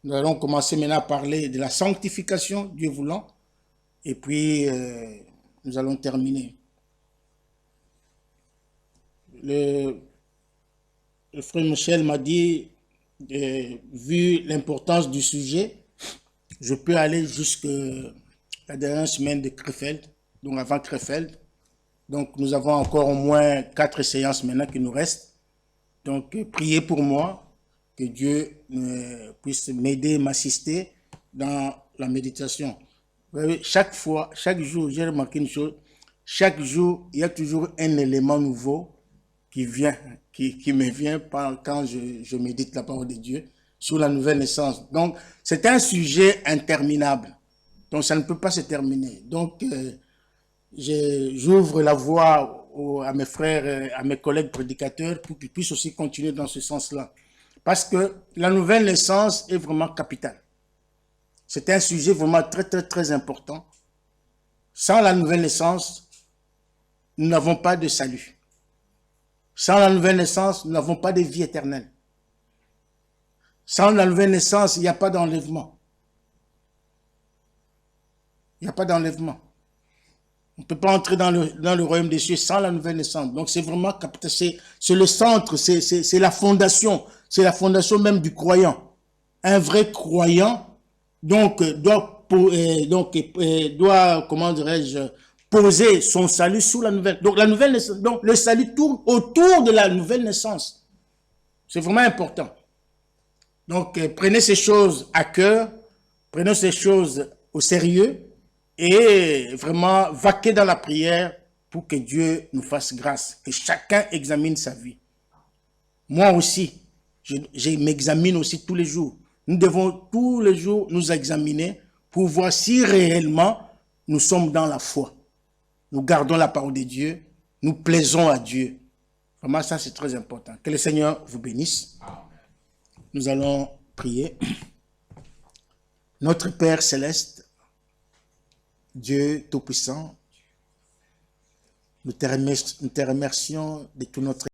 Nous allons commencer maintenant à parler de la sanctification, Dieu voulant. Et puis, nous allons terminer. Le frère Michel m'a dit, vu l'importance du sujet, je peux aller jusqu'à la dernière semaine de Krefeld, donc avant Krefeld. Donc, nous avons encore au moins 4 séances maintenant qui nous restent. Donc, priez pour moi, que Dieu puisse m'aider, m'assister dans la méditation. Vous voyez, chaque fois, chaque jour, j'ai remarqué une chose, chaque jour, il y a toujours un élément nouveau qui vient, qui me vient quand je médite la parole de Dieu sur la nouvelle naissance. Donc, c'est un sujet interminable. Donc, ça ne peut pas se terminer. Donc, j'ouvre la voie à mes frères, à mes collègues prédicateurs pour qu'ils puissent aussi continuer dans ce sens-là. Parce que la nouvelle naissance est vraiment capitale. C'est un sujet vraiment très, très, très important. Sans la nouvelle naissance, nous n'avons pas de salut. Sans la nouvelle naissance, nous n'avons pas de vie éternelle. Sans la nouvelle naissance, il n'y a pas d'enlèvement. Il n'y a pas d'enlèvement. On ne peut pas entrer dans le royaume des cieux sans la nouvelle naissance. Donc, c'est vraiment capital. C'est le centre, c'est la fondation. C'est la fondation même du croyant. Un vrai croyant, donc, doit comment dirais-je, poser son salut sous la nouvelle. Donc, la nouvelle naissance, donc, le salut tourne autour de la nouvelle naissance. C'est vraiment important. Donc, prenez ces choses à cœur, prenez ces choses au sérieux et vraiment vaquez dans la prière pour que Dieu nous fasse grâce, que chacun examine sa vie. Moi aussi, je m'examine aussi tous les jours. Nous devons tous les jours nous examiner pour voir si réellement nous sommes dans la foi. Nous gardons la parole de Dieu, nous plaisons à Dieu. Vraiment, ça c'est très important. Que le Seigneur vous bénisse. Nous allons prier. Notre Père céleste, Dieu Tout-Puissant, nous te remercions de tout notre